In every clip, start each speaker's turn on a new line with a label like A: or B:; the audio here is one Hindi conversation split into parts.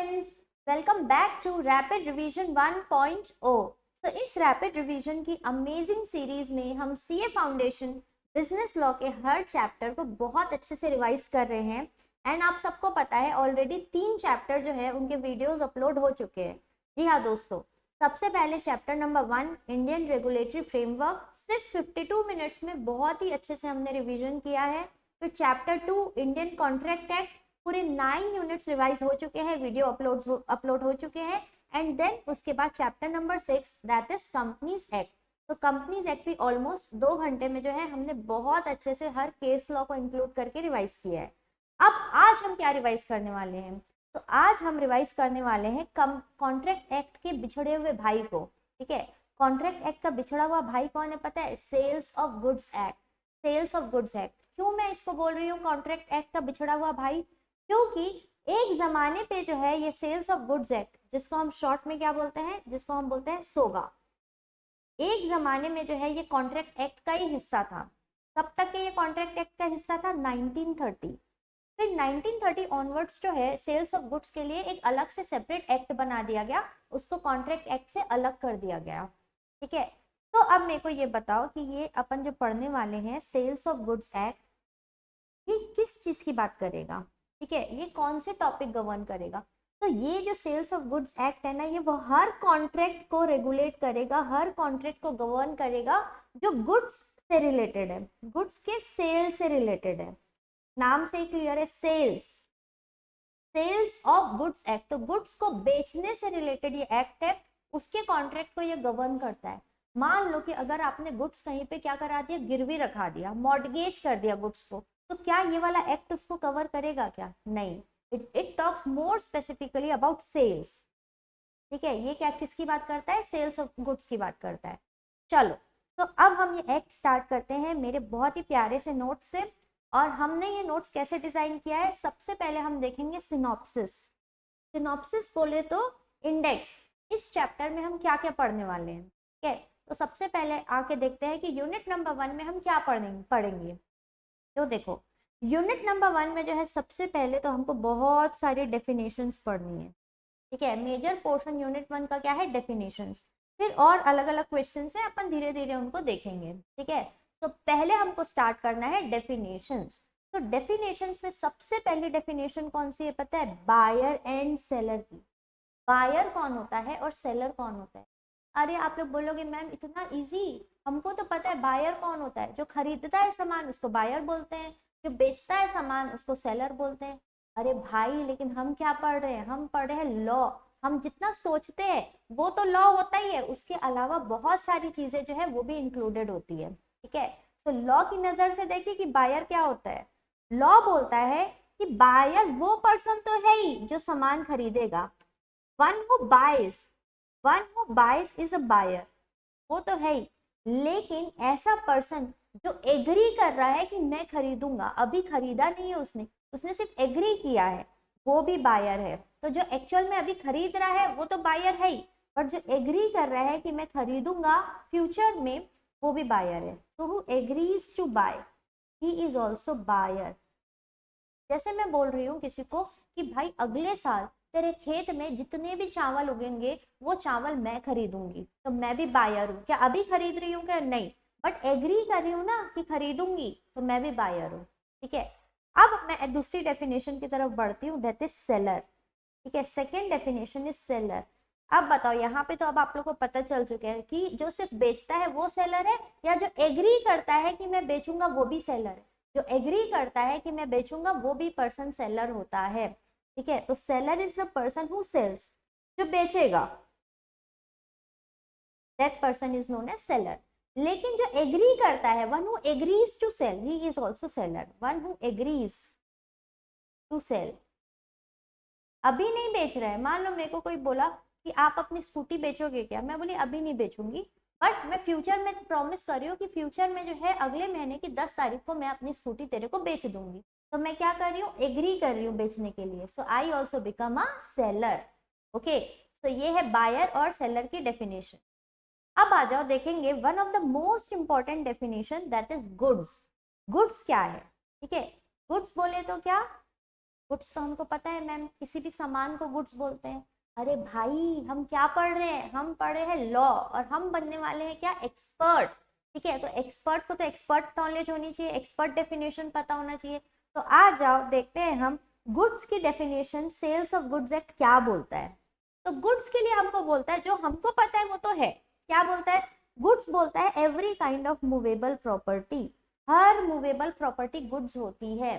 A: Friends, welcome back to rapid revision 1.0। So इस रैपिड रिवीजन की अमेजिंग सीरीज में हम सीए फाउंडेशन बिजनेस लॉ के हर चैप्टर को बहुत अच्छे से रिवाइज कर रहे हैं। एंड आप सबको पता है ऑलरेडी 3 चैप्टर जो है उनके वीडियोस अपलोड हो चुके हैं। जी हाँ दोस्तों, सबसे पहले chapter number 1 Indian regulatory framework सिर्फ 52 मिनट्स में बहुत ही अच्छे से हमने रिवीजन किया है। फिर चैप्टर 2 इंडियन कॉन्ट्रैक्ट एक्ट पूरे 9 यूनिट्स रिवाइज हो चुके हैं, वीडियो अपलोड हो चुके हैं। एंड देन उसके बाद chapter number 6 that is companies act. तो कंपनीज एक्ट भी ऑलमोस्ट 2 घंटे में जो है हमने बहुत अच्छे से हर केस लॉ को इंक्लूड करके रिवाइज किया है। अब आज हम क्या रिवाइज करने वाले हैं? तो आज हम रिवाइज करने वाले हैं कॉन्ट्रैक्ट एक्ट के बिछड़े हुए भाई को। ठीक है, कॉन्ट्रैक्ट एक्ट का बिछड़ा हुआ भाई कौन है पता है? Sales of goods act. Sales of goods act क्यों मैं इसको बोल रही हूँ कॉन्ट्रैक्ट एक्ट का बिछड़ा हुआ भाई? क्योंकि एक जमाने पे जो है ये सेल्स ऑफ गुड्स एक्ट, जिसको हम शॉर्ट में क्या बोलते हैं, जिसको हम बोलते हैं सोगा, एक जमाने में जो है ये कॉन्ट्रैक्ट एक्ट का ही हिस्सा था। कब तक के ये कॉन्ट्रैक्ट एक्ट का हिस्सा था? 1930। फिर 1930 ऑनवर्ड्स जो है सेल्स ऑफ गुड्स के लिए एक अलग से सेपरेट एक्ट बना दिया गया, उसको कॉन्ट्रैक्ट एक्ट से अलग कर दिया गया। ठीक है, तो अब मेरे को ये बताओ कि ये अपन जो पढ़ने वाले हैं सेल्स ऑफ गुड्स एक्ट, ये किस चीज की बात करेगा? ठीक है, ये कौन से टॉपिक गवर्न करेगा? तो ये जो सेल्स ऑफ गुड्स एक्ट है ना, ये वो हर कॉन्ट्रैक्ट को रेगुलेट करेगा, हर कॉन्ट्रैक्ट को गवर्न करेगा जो गुड्स से रिलेटेड है, गुड्स के सेल से रिलेटेड है। नाम से ही क्लियर है, sales, sales of goods act. तो गुड्स को बेचने से रिलेटेड ये एक्ट है, उसके कॉन्ट्रैक्ट को ये गवर्न करता है। मान लो कि अगर आपने गुड्स कहीं पे क्या करा दिया, गिरवी रखा दिया, मॉर्टगेज कर दिया गुड्स को, तो क्या ये वाला एक्ट उसको कवर करेगा क्या? नहीं। It talks more specifically about sales. ठीक है, ये क्या किसकी बात करता है? सेल्स ऑफ गुड्स की बात करता है। चलो, तो अब हम ये एक्ट स्टार्ट करते हैं मेरे बहुत ही प्यारे से नोट्स से। और हमने ये नोट्स कैसे डिजाइन किया है? सबसे पहले हम देखेंगे सिनॉप्सिस। सिनॉप्सिस बोले तो इंडेक्स। इस चैप्टर में हम क्या क्या पढ़ने वाले हैं? ठीक है, तो सबसे पहले आके देखते हैं कि यूनिट नंबर 1 में हम क्या पढ़ेंगे। तो देखो, यूनिट नंबर 1 में जो है सबसे पहले तो हमको बहुत सारी डेफिनेशंस पढ़नी है। ठीक है, मेजर पोर्शन यूनिट 1 का क्या है? डेफिनेशंस। फिर और अलग अलग क्वेश्चन है, अपन धीरे धीरे उनको देखेंगे। ठीक है, तो पहले हमको स्टार्ट करना है डेफिनेशंस। तो डेफिनेशंस में सबसे पहली डेफिनेशन कौन सी है पता है? बायर एंड सेलर की। बायर कौन होता है और सेलर कौन होता है? अरे आप लोग बोलोगे मैम इतना इजी, हमको तो पता है बायर कौन होता है। जो खरीदता है सामान उसको बायर बोलते हैं, जो बेचता है सामान उसको सेलर बोलते हैं। अरे भाई, लेकिन हम क्या पढ़ रहे हैं? हम पढ़ रहे हैं लॉ। हम जितना सोचते हैं वो तो लॉ होता ही है, उसके अलावा बहुत सारी चीजें जो है वो भी इंक्लूडेड होती है। ठीक है, तो लॉ की नजर से देखिए कि बायर क्या होता है। लॉ बोलता है कि बायर वो पर्सन तो है ही जो सामान खरीदेगा। One who buys, one who buys is a buyer, वो तो है ही। लेकिन ऐसा पर्सन जो एग्री कर रहा है कि मैं खरीदूंगा, अभी खरीदा नहीं है उसने, उसने सिर्फ एग्री किया है, वो भी बायर है। तो जो एक्चुअल में अभी खरीद रहा है वो तो बायर है ही, पर जो एग्री कर रहा है कि मैं खरीदूंगा फ्यूचर में, वो भी बायर है। तो who agrees to buy, he is also buyer. जैसे मैं बोल रही हूँ किसी को कि भाई अगले साल तेरे खेत में जितने भी चावल उगेंगे वो चावल मैं खरीदूंगी, तो मैं भी बायर हूँ। क्या अभी खरीद रही हूँ क्या? नहीं, बट एग्री कर रही हूँ ना कि खरीदूंगी, तो मैं भी बायर हूँ। ठीक है, अब मैं दूसरी डेफिनेशन की तरफ बढ़ती हूँ, दैट इज सेलर। ठीक है, सेकेंड डेफिनेशन इज सेलर। अब बताओ, यहाँ पे तो अब आप लोग को पता चल चुका है कि जो सिर्फ बेचता है वो सेलर है, या जो एग्री करता है कि मैं बेचूंगा वो भी सेलर है। जो एग्री करता है कि मैं बेचूंगा वो भी पर्सन सेलर होता है। ठीक है, तो seller is the person who sells, जो बेचेगा, that person is known as seller. लेकिन जो एग्री करता है, one who agrees to sell, he is also seller. One who agrees to sell, अभी नहीं बेच रहा है। मान लो मेरे को कोई बोला कि आप अपनी स्कूटी बेचोगे क्या? मैं बोली अभी नहीं बेचूंगी, बट मैं फ्यूचर में प्रॉमिस कर रही हूँ कि फ्यूचर में जो है अगले महीने की 10 तारीख को मैं अपनी स्कूटी तेरे को बेच दूंगी। तो मैं क्या कर रही हूँ? एग्री कर रही हूँ बेचने के लिए। So I also become a seller. Okay, तो ये है बायर और सेलर की डेफिनेशन। अब आ जाओ देखेंगे one of the most important definition, that is goods. Goods क्या है? ठीक है, गुड्स बोले तो क्या? गुड्स तो हमको पता है मैम, किसी भी सामान को गुड्स बोलते हैं। अरे भाई हम क्या पढ़ रहे हैं, हम पढ़ रहे हैं लॉ, और हम बनने वाले हैं क्या, एक्सपर्ट। ठीक है, तो एक्सपर्ट को तो एक्सपर्ट नॉलेज होनी चाहिए, एक्सपर्ट डेफिनेशन पता होना चाहिए। तो आ जाओ देखते हैं हम गुड्स की definition, sales of goods act क्या बोलता है। तो गुड्स के लिए हमको बोलता है, जो हमको पता है वो तो है, क्या बोलता है, गुड्स बोलता है every kind of movable property, her movable property goods होती है।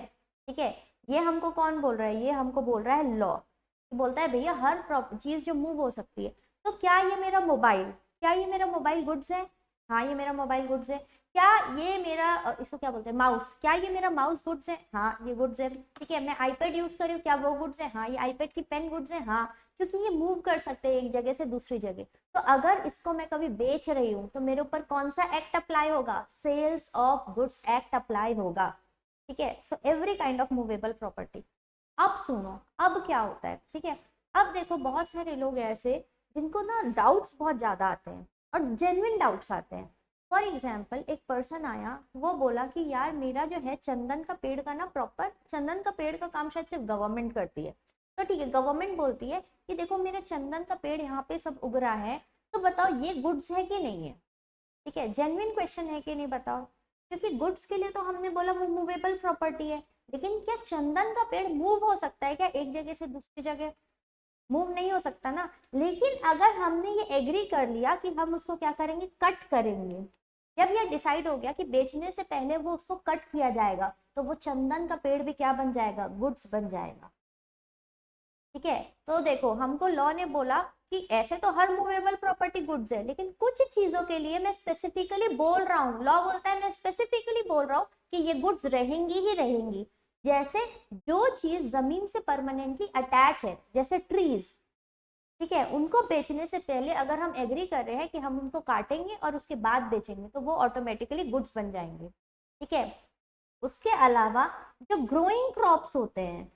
A: ठीक है, ये हमको कौन बोल रहा है, ये हमको बोल रहा है लॉ। बोलता है भैया हर चीज जो मूव हो सकती है। तो क्या ये मेरा मोबाइल, क्या ये मेरा मोबाइल गुड्स है, हाँ ये मेरा मोबाइल गुड्स है। क्या ये मेरा इसको क्या बोलते हैं, माउस, क्या ये मेरा माउस गुड्स है, हाँ ये गुड्स है। ठीक है, मैं आईपैड यूज कर रही हूँ, क्या वो गुड्स है, हाँ ये आईपैड की पेन गुड्स है, हाँ, क्योंकि ये मूव कर सकते हैं एक जगह से दूसरी जगह। तो अगर इसको मैं कभी बेच रही हूँ तो मेरे ऊपर कौन सा एक्ट अप्लाई होगा, sales of goods act apply होगा। ठीक है, so every kind of movable property. अब सुनो, अब क्या होता है, ठीक है, अब देखो बहुत सारे लोग ऐसे जिनको ना डाउट्स बहुत ज्यादा आते हैं, और जेन्युइन डाउट्स आते हैं। फॉर एग्जाम्पल एक पर्सन आया, वो बोला कि यार मेरा जो है चंदन का पेड़ का ना, प्रॉपर चंदन का पेड़ का काम शायद सिर्फ गवर्नमेंट करती है। तो ठीक है, गवर्नमेंट बोलती है कि देखो मेरा चंदन का पेड़ यहाँ पे सब उग रहा है, तो बताओ ये गुड्स है कि नहीं है। ठीक है, जेन्युइन क्वेश्चन है कि नहीं, बताओ। क्योंकि गुड्स के लिए तो हमने बोला वो मूवेबल प्रॉपर्टी है, लेकिन क्या चंदन का पेड़ मूव हो सकता है क्या एक जगह से दूसरी जगह, मूव नहीं हो सकता ना। लेकिन अगर हमने ये एग्री कर लिया कि हम उसको क्या करेंगे, कट करेंगे, जब ये डिसाइड हो गया कि बेचने से पहले वो उसको कट किया जाएगा, तो वो चंदन का पेड़ भी क्या बन जाएगा, गुड्स बन जाएगा। ठीक है, तो देखो हमको लॉ ने बोला कि ऐसे तो हर मूवेबल प्रॉपर्टी गुड्स है, लेकिन कुछ चीजों के लिए मैं स्पेसिफिकली बोल रहा हूँ, लॉ बोलता है मैं स्पेसिफिकली बोल रहा हूँ कि ये गुड्स रहेंगी ही रहेंगी। जैसे जो चीज जमीन से परमानेंटली अटैच है, जैसे ट्रीज, ठीक है, उनको बेचने से पहले अगर हम एग्री कर रहे हैं कि हम उनको काटेंगे और उसके बाद बेचेंगे, तो वो ऑटोमेटिकली गुड्स बन जाएंगे। ठीक है, उसके अलावा जो ग्रोइंग क्रॉप्स होते हैं,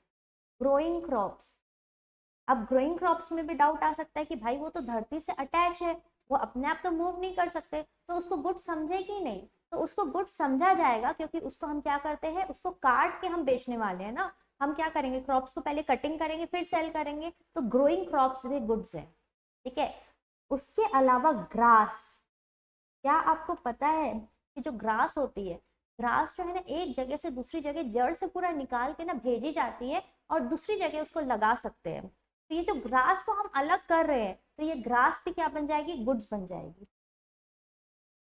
A: ग्रोइंग क्रॉप्स, अब ग्रोइंग क्रॉप्स में भी डाउट आ सकता है कि भाई वो तो धरती से अटैच है, वो अपने आप तो मूव नहीं कर सकते, तो उसको गुड्स समझेगी नहीं। तो उसको गुड्स समझा जाएगा, क्योंकि उसको हम क्या करते हैं, उसको काट के हम बेचने वाले हैं ना। हम क्या करेंगे, क्रॉप्स को पहले कटिंग करेंगे फिर सेल करेंगे, तो ग्रोइंग क्रॉप्स भी गुड्स है। ठीक है, उसके अलावा ग्रास, क्या आपको पता है कि जो ग्रास होती है, ग्रास जो है ना एक जगह से दूसरी जगह जड़ से पूरा निकाल के ना भेजी जाती है, और दूसरी जगह उसको लगा सकते हैं। तो ये जो ग्रास को हम अलग कर रहे हैं, तो ये ग्रास भी क्या बन जाएगी, गुड्स बन जाएगी।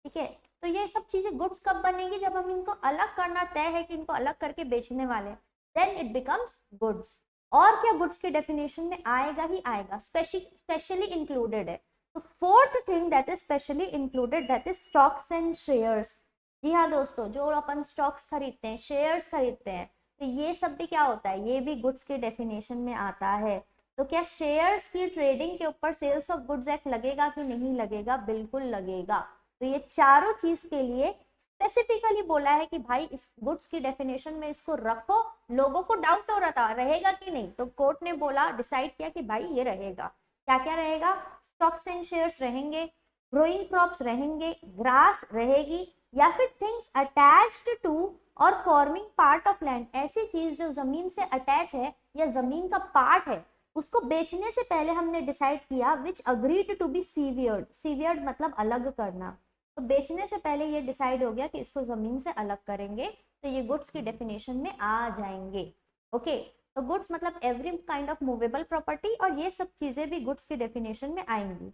A: ठीक है, तो ये सब चीजें गुड्स कब बनेगी, जब हम इनको अलग करना तय है कि इनको अलग करके बेचने वाले हैं, देन इट बिकम्स गुड्स। और क्या गुड्स के डेफिनेशन में आएगा ही आएगा, स्पेशली इंक्लूडेड है। तो fourth thing that is specially included, that is stocks and shares. जी हाँ दोस्तों, जो अपन स्टॉक्स खरीदते हैं, शेयर्स खरीदते हैं, तो ये सब भी क्या होता है, ये भी गुड्स के डेफिनेशन में आता है। तो क्या शेयर्स की ट्रेडिंग के ऊपर सेल्स ऑफ गुड्स एक्ट लगेगा कि नहीं लगेगा, बिल्कुल लगेगा। तो ये चारों चीज के लिए स्पेसिफिकली बोला है कि भाई इस गुड्स की डेफिनेशन में इसको रखो। लोगों को डाउट हो रहा था रहेगा कि नहीं, तो कोर्ट ने बोला, डिसाइड किया कि भाई ये रहेगा। क्या क्या रहेगा, स्टॉक्स एंड शेयर्स रहेंगे, ग्रोइंग क्रॉप्स रहेंगे, ग्रास रहेगी, या फिर थिंग्स अटैच्ड टू और फॉर्मिंग पार्ट ऑफ लैंड, ऐसी चीज जो जमीन से अटैच है या जमीन का पार्ट है, उसको बेचने से पहले हमने डिसाइड किया विच अग्रीड टू बी सीवियर्ड, सीवियर्ड मतलब अलग करना। तो बेचने से पहले ये डिसाइड हो गया कि इसको जमीन से अलग करेंगे, तो ये गुड्स की डेफिनेशन में आ जाएंगे। ओके, तो गुड्स मतलब every kind of movable property, और ये सब चीजें भी गुड्स की डेफिनेशन में आएंगी।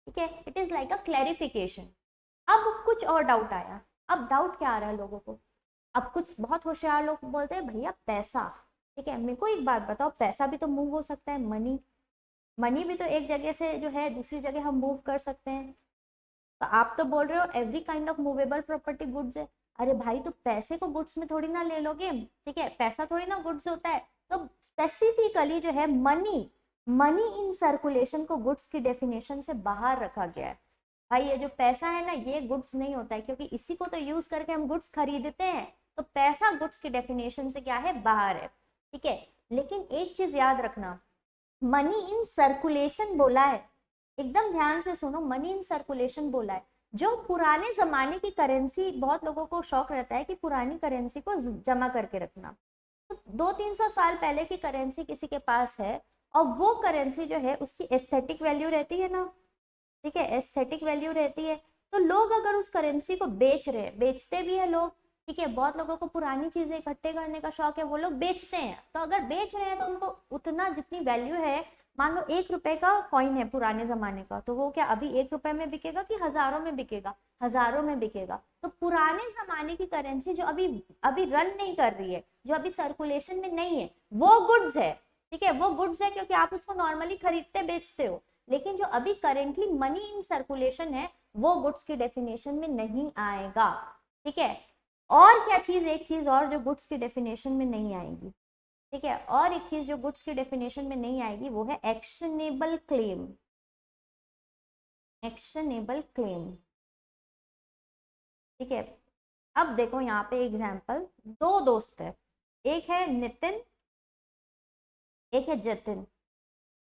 A: ठीक है, it is like a clarification. अब कुछ और डाउट आया, अब डाउट क्या आ रहा है लोगों को, अब कुछ बहुत होशियार लोग बोलते हैं भैया पैसा। ठीक है, मेरे को एक बात बताओ, पैसा भी तो मूव हो सकता है, मनी, मनी भी तो एक जगह से जो है दूसरी जगह हम मूव कर सकते हैं। तो आप तो बोल रहे हो every kind of movable property goods है। अरे भाई, तो पैसे को गुड्स में थोड़ी ना ले लोगे, ठीक है, पैसा थोड़ी ना गुड्स होता है। तो स्पेसिफिकली जो है मनी, मनी इन सर्कुलेशन को गुड्स की डेफिनेशन से बाहर रखा गया है। भाई ये जो पैसा है ना, ये गुड्स नहीं होता है, क्योंकि इसी को तो यूज करके हम गुड्स खरीदते हैं। तो पैसा गुड्स की डेफिनेशन से क्या है, बाहर है। ठीक है, लेकिन एक चीज याद रखना, मनी इन सर्कुलेशन बोला है, एकदम ध्यान से सुनो, मनी इन सर्कुलेशन बोला है। जो पुराने जमाने की करेंसी, बहुत लोगों को शौक रहता है कि पुरानी करेंसी को जमा करके रखना, तो 200-300 साल पहले की करेंसी किसी के पास है और वो करेंसी जो है उसकी एस्थेटिक वैल्यू रहती है ना, ठीक है, एस्थेटिक वैल्यू रहती है, तो लोग अगर उस करेंसी को बेच रहे हैं, बेचते भी है लोग, ठीक है, बहुत लोगों को पुरानी चीजें इकट्ठे करने का शौक है, वो लोग बेचते हैं, तो अगर बेच रहे हैं तो उनको उतना जितनी वैल्यू है, मान लो 1 रुपए का कॉइन है पुराने जमाने का, तो वो क्या अभी 1 रुपए में बिकेगा कि हजारों में बिकेगा? हजारों में बिकेगा। तो पुराने जमाने की करेंसी जो अभी अभी रन नहीं कर रही है, जो अभी सर्कुलेशन में नहीं है, वो गुड्स है, ठीक है, वो गुड्स है, क्योंकि आप उसको नॉर्मली खरीदते बेचते हो। लेकिन जो अभी करेंटली मनी इन सर्कुलेशन है वो गुड्स की डेफिनेशन में नहीं आएगा, ठीक है। और क्या चीज, एक चीज और जो गुड्स की डेफिनेशन में नहीं आएगी, ठीक है, और एक चीज जो गुड्स की डेफिनेशन में नहीं आएगी वो है एक्शनेबल क्लेम। एक्शनेबल क्लेम, ठीक है। अब देखो यहाँ पे एग्जाम्पल, दो दोस्त है, एक है नितिन, एक है जतिन,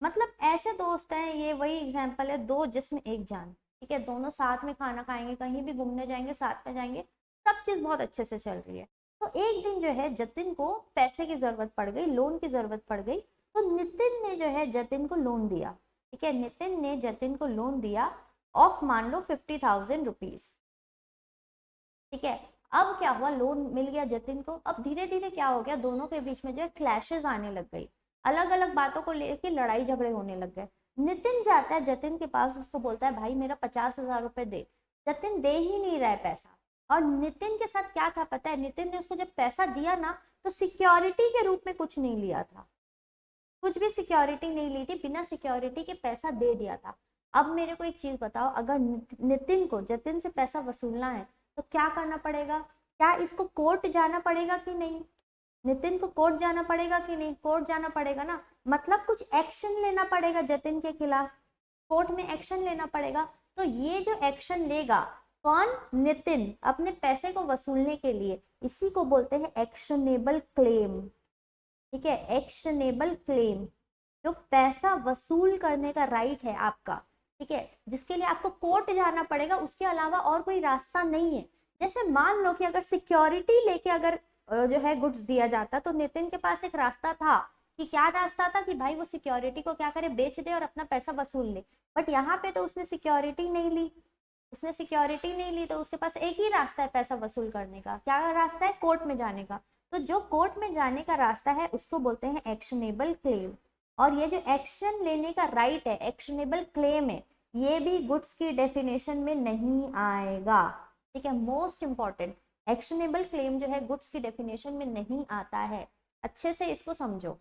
A: मतलब ऐसे दोस्त हैं, ये वही एग्जाम्पल है, दो जिस्म एक जान, ठीक है, दोनों साथ में खाना खाएंगे, कहीं भी घूमने जाएंगे साथ में जाएंगे, सब चीज बहुत अच्छे से चल रही है। तो एक दिन जो है जतिन को पैसे की जरूरत पड़ गई, लोन की जरूरत पड़ गई, तो नितिन ने जो है जतिन को लोन दिया, ठीक है, नितिन ने जतिन को लोन दिया ऑफ मान लो 50,000 रुपीज, ठीक है। अब क्या हुआ, लोन मिल गया जतिन को, अब धीरे धीरे क्या हो गया, दोनों के बीच में जो है क्लैशेस आने लग गई, अलग अलग बातों को लेकर लड़ाई झगड़े होने लग गए। नितिन जाता है जतिन के पास, उसको बोलता है भाई मेरा 50,000 रुपए दे। जतिन दे ही नहीं रहा है पैसा, और नितिन के साथ क्या था पता है, नितिन ने उसको जब पैसा दिया ना तो सिक्योरिटी के रूप में कुछ नहीं लिया था, कुछ भी सिक्योरिटी नहीं ली थी, बिना सिक्योरिटी के पैसा दे दिया था। अब मेरे को एक चीज बताओ, अगर नितिन को जतिन से पैसा वसूलना है तो क्या करना पड़ेगा, क्या इसको कोर्ट जाना पड़ेगा कि नहीं? नितिन को कोर्ट जाना पड़ेगा कि नहीं? कोर्ट जाना पड़ेगा ना, मतलब कुछ एक्शन लेना पड़ेगा जतिन के खिलाफ, कोर्ट में एक्शन लेना पड़ेगा। तो ये जो एक्शन लेगा कौन? नितिन, अपने पैसे को वसूलने के लिए, इसी को बोलते हैं एक्शनेबल क्लेम, ठीक है, एक्शनेबल क्लेम, जो पैसा वसूल करने का राइट है आपका, ठीक है, जिसके लिए आपको कोर्ट जाना पड़ेगा, उसके अलावा और कोई रास्ता नहीं है। जैसे मान लो कि अगर सिक्योरिटी लेके अगर जो है गुड्स दिया जाता, तो नितिन के पास एक रास्ता था, कि क्या रास्ता था कि भाई वो सिक्योरिटी को क्या करे, बेच दे और अपना पैसा वसूल ले। बट यहाँ पे तो उसने सिक्योरिटी नहीं ली, उसने सिक्योरिटी नहीं ली, तो उसके पास एक ही रास्ता है पैसा वसूल करने का, क्या रास्ता है? कोर्ट में जाने का। तो जो कोर्ट में जाने का रास्ता है उसको बोलते हैं एक्शनेबल क्लेम। और ये जो एक्शन लेने का राइट है, एक्शनेबल क्लेम है, ये भी गुड्स की डेफिनेशन में नहीं आएगा, ठीक है, मोस्ट इंपॉर्टेंट, एक्शनेबल क्लेम जो है गुड्स की डेफिनेशन में नहीं आता है, अच्छे से इसको समझो,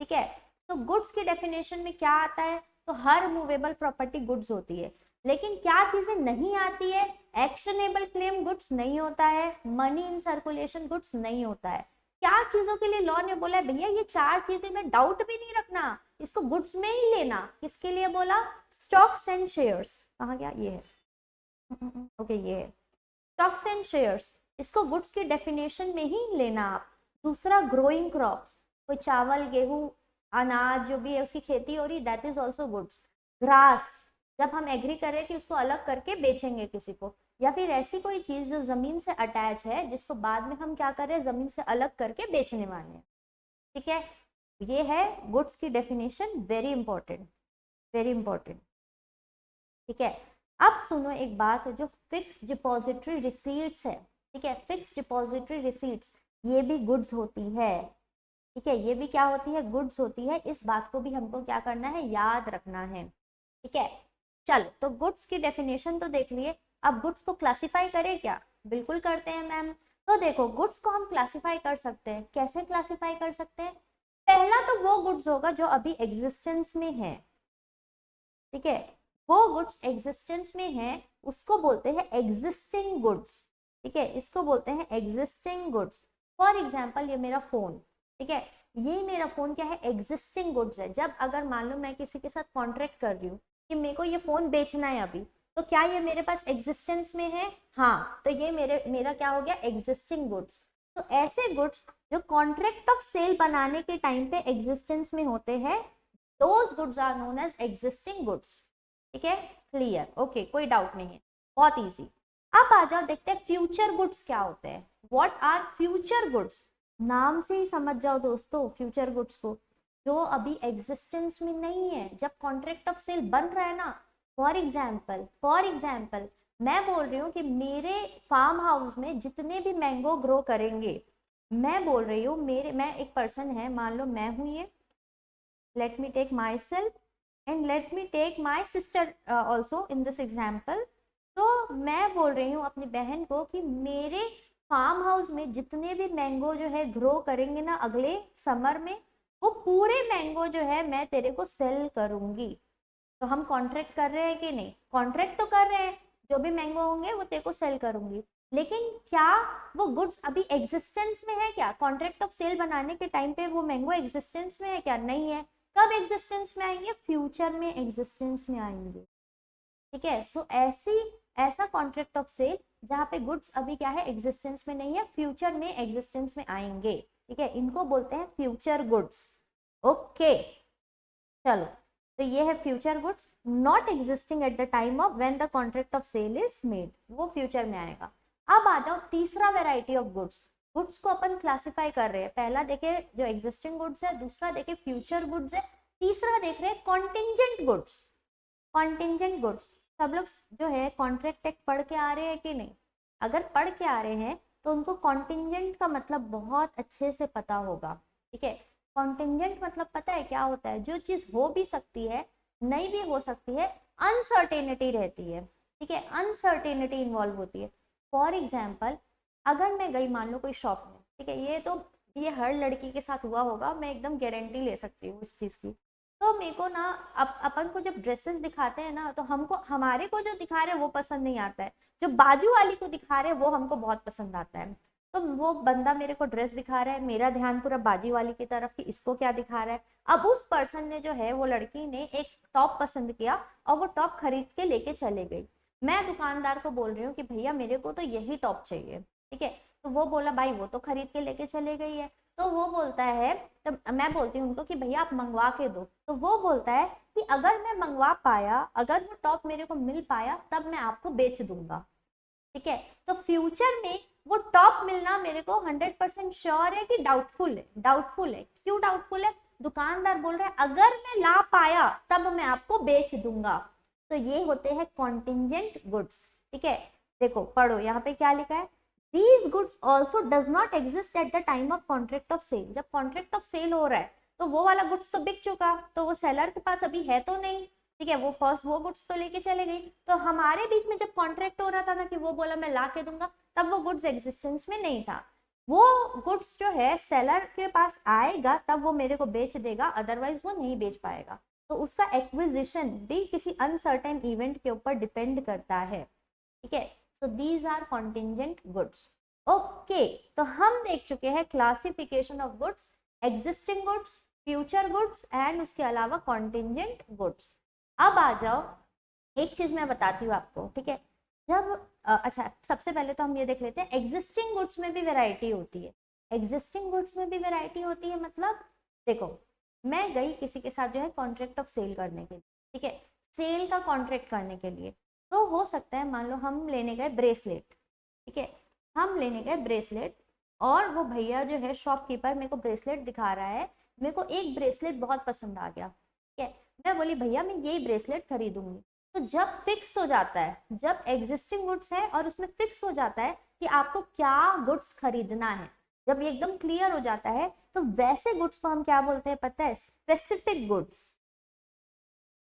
A: ठीक है। तो गुड्स की डेफिनेशन में क्या आता है? तो हर मूवेबल प्रॉपर्टी गुड्स होती है, लेकिन क्या चीजें नहीं आती है? एक्शनेबल क्लेम गुड्स नहीं होता है, मनी इन सर्कुलेशन गुड्स नहीं होता है। क्या चीजों के लिए लॉ ने बोला है भैया ये 4 चीजें में डाउट भी नहीं रखना, इसको गुड्स में ही लेना? किसके लिए बोला? स्टॉक्स एंड शेयर्स, कहाँ गया ये है, ओके ये है स्टॉक्स एंड शेयर्स, इसको गुड्स की डेफिनेशन में ही लेना आप। दूसरा ग्रोइंग क्रॉप्स, कोई चावल गेहूं अनाज जो भी है उसकी खेती हो रही, that is also goods. Grass, जब हम एग्री करें कि उसको अलग करके बेचेंगे किसी को, या फिर ऐसी कोई चीज जो जमीन से अटैच है जिसको बाद में हम क्या करें, जमीन से अलग करके बेचने वाले हैं, ठीक है। ये है गुड्स की definition, very important, very important, ठीक है। अब सुनो एक बात, जो फिक्स डिपॉजिटरी रिसीट्स है, ठीक है, फिक्स डिपॉजिटरी रिसीट्स ये भी गुड्स होती है, ठीक है, ये भी क्या होती है? गुड्स होती है। इस बात को भी हमको क्या करना है, याद रखना है, ठीक है। चलो, तो गुड्स की डेफिनेशन तो देख लिए, अब गुड्स को क्लासिफाई करें क्या? बिल्कुल करते हैं मैम। तो देखो गुड्स को हम क्लासिफाई कर सकते हैं, कैसे क्लासिफाई कर सकते हैं? पहला तो वो गुड्स होगा जो अभी एग्जिस्टेंस में है, ठीक है, वो गुड्स एग्जिस्टेंस में है उसको बोलते हैं एग्जिस्टिंग गुड्स, ठीक है, इसको बोलते हैं एग्जिस्टिंग गुड्स। फॉर एग्जाम्पल ये मेरा फोन, ठीक है, ये मेरा फोन क्या है? एग्जिस्टिंग गुड्स है। जब अगर मान लो मैं किसी के साथ कॉन्ट्रैक्ट कर रही हूँ कि मेरे को ये फोन बेचना है अभी, तो क्या ये मेरे पास एग्जिस्टेंस में है? हाँ, तो ये मेरा क्या हो गया? Existing goods. तो ऐसे गुड्स जो कॉन्ट्रैक्ट ऑफ सेल बनाने के टाइम पे एग्जिस्टेंस में होते हैं, those goods are known as existing goods, ठीक है, क्लियर, ओके, कोई डाउट नहीं है, बहुत इजी। अब आ जाओ देखते हैं फ्यूचर गुड्स क्या होते हैं। What are future goods? नाम से ही समझ जाओ दोस्तों फ्यूचर गुड्स को, जो अभी एग्जिस्टेंस में नहीं है। जब कॉन्ट्रैक्ट ऑफ सेल बन रहा है ना, फॉर एग्जाम्पल मैं बोल रही हूँ कि मेरे फार्म हाउस में जितने भी मैंगो ग्रो करेंगे, मैं बोल रही हूँ मैं एक पर्सन है, मान लो मैं हूँ ये, let me take myself and let me take my sister also in this example. तो मैं बोल रही हूँ अपनी बहन को कि मेरे फार्म हाउस में जितने भी मैंगो जो है ग्रो करेंगे ना अगले समर में, वो पूरे मैंगो जो है मैं तेरे को सेल करूंगी। तो हम कॉन्ट्रैक्ट कर रहे हैं कि नहीं? कॉन्ट्रैक्ट तो कर रहे हैं, जो भी मैंगो होंगे वो तेरे को सेल करूंगी। लेकिन क्या वो गुड्स अभी एग्जिस्टेंस में है क्या? कॉन्ट्रैक्ट ऑफ सेल बनाने के टाइम पे वो मैंगो एग्जिस्टेंस में है क्या? नहीं है। कब एग्जिस्टेंस में आएंगे? फ्यूचर में एग्जिस्टेंस में आएंगे। ठीक है, सो ऐसा कॉन्ट्रैक्ट ऑफ सेल जहाँ पे गुड्स अभी क्या है, एग्जिस्टेंस में नहीं है, फ्यूचर में एग्जिस्टेंस में आएंगे। ठीक है, इनको बोलते हैं फ्यूचर गुड्स। ओके, चलो, तो ये है future goods not existing at the time of when the contract of sale is made, वो फ्यूचर में आएगा। अब आ जाओ तीसरा वेराइटी ऑफ गुड्स। गुड्स को अपन क्लासिफाई कर रहे हैं, पहला देखे जो एग्जिस्टिंग गुड्स है, दूसरा देखे फ्यूचर गुड्स है, तीसरा देख रहे हैं कॉन्टिंजेंट गुड्स। कॉन्टिंजेंट गुड्स, सब लोग जो है कॉन्ट्रैक्ट टेक पढ़ के आ रहे हैं कि नहीं? अगर पढ़ के आ रहे हैं तो उनको कॉन्टिंजेंट का मतलब बहुत अच्छे से पता होगा। ठीक है, कॉन्टिंजेंट मतलब पता है क्या होता है? जो चीज हो भी सकती है, नहीं भी हो सकती है, अनसर्टेनिटी रहती है। ठीक है, अनसर्टेनिटी इन्वॉल्व होती है। फॉर एग्जाम्पल, अगर मैं गई मान लो कोई शॉप में, ठीक है, ये हर लड़की के साथ हुआ होगा, मैं एकदम गारंटी ले सकती हूँ इस चीज की। तो मेरे को ना अपन को जब ड्रेसेस दिखाते हैं ना, तो हमको हमारे को जो दिखा रहे हैं वो पसंद नहीं आता है, जो बाजू वाली को दिखा रहे हैं वो हमको बहुत पसंद आता है। तो वो बंदा मेरे को ड्रेस दिखा रहा है, मेरा ध्यान पूरा बाजू वाली की तरफ कि इसको क्या दिखा रहा है। अब उस पर्सन ने जो है, वो लड़की ने एक टॉप पसंद किया और वो टॉप खरीद के लेके चले गई। मैं दुकानदार को बोल रही हूँ कि भैया मेरे को तो यही टॉप चाहिए। ठीक है, तो वो बोला भाई वो तो खरीद के लेके चले गई है। तो वो बोलता है, तब मैं बोलती हूँ उनको कि भैया आप मंगवा के दो। तो वो बोलता है कि अगर मैं मंगवा पाया, अगर वो टॉप मेरे को मिल पाया, तब मैं आपको बेच दूंगा। ठीक है, तो फ्यूचर में वो टॉप मिलना मेरे को 100% श्योर है कि डाउटफुल है? डाउटफुल है। क्यों डाउटफुल है? दुकानदार बोल रहा है अगर मैं ला पाया तब मैं आपको बेच दूंगा। तो ये होते हैं कॉन्टिंजेंट गुड्स। ठीक है, देखो पढ़ो यहाँ पे क्या लिखा है, these goods also does not exist at the time of contract of sale। जब कॉन्ट्रैक्ट ऑफ सेल हो रहा है तो वो वाला गुड्स तो बिक चुका, तो वो सेलर के पास अभी है तो नहीं। ठीक है, वो फर्स्ट वो गुड्स तो लेके चले गई। तो हमारे बीच में जब कॉन्ट्रैक्ट हो रहा था ना कि वो बोला मैं ला के दूंगा, तब वो गुड्स एग्जिस्टेंस में नहीं था। वो गुड्स जो है सेलर के पास आएगा तब वो मेरे को बेच देगा, अदरवाइज वो नहीं बेच पाएगा। तो उसका एक्विजिशन भी किसी अनसर्टेन इवेंट के ऊपर डिपेंड करता है। ठीक है, so these are contingent goods. Okay, तो हम देख चुके हैं classification of goods, existing goods, future goods and उसके अलावा कॉन्टिंजेंट गुड्स। अब आ जाओ, एक चीज मैं बताती हूँ आपको। ठीक है, जब अच्छा सबसे पहले तो हम ये देख लेते हैं, एग्जिस्टिंग गुड्स में भी वैरायटी होती है। एग्जिस्टिंग गुड्स में भी वैरायटी होती है मतलब, देखो मैं गई किसी के साथ जो है कॉन्ट्रैक्ट ऑफ सेल करने के लिए। ठीक है, सेल का कॉन्ट्रैक्ट करने के लिए, तो हो सकता है मान लो हम लेने गए ब्रेसलेट। ठीक है, हम लेने गए ब्रेसलेट और वो भैया जो है शॉपकीपर मेरे को ब्रेसलेट दिखा रहा है, मेरे को एक ब्रेसलेट बहुत पसंद आ गया। ठीक है, मैं बोली भैया मैं यही ब्रेसलेट खरीदूंगी। तो जब फिक्स हो जाता है, जब एग्जिस्टिंग गुड्स है और उसमें फिक्स हो जाता है कि आपको क्या गुड्स खरीदना है, जब ये एकदम क्लियर हो जाता है, तो वैसे गुड्स को हम क्या बोलते हैं पता है? Specific goods.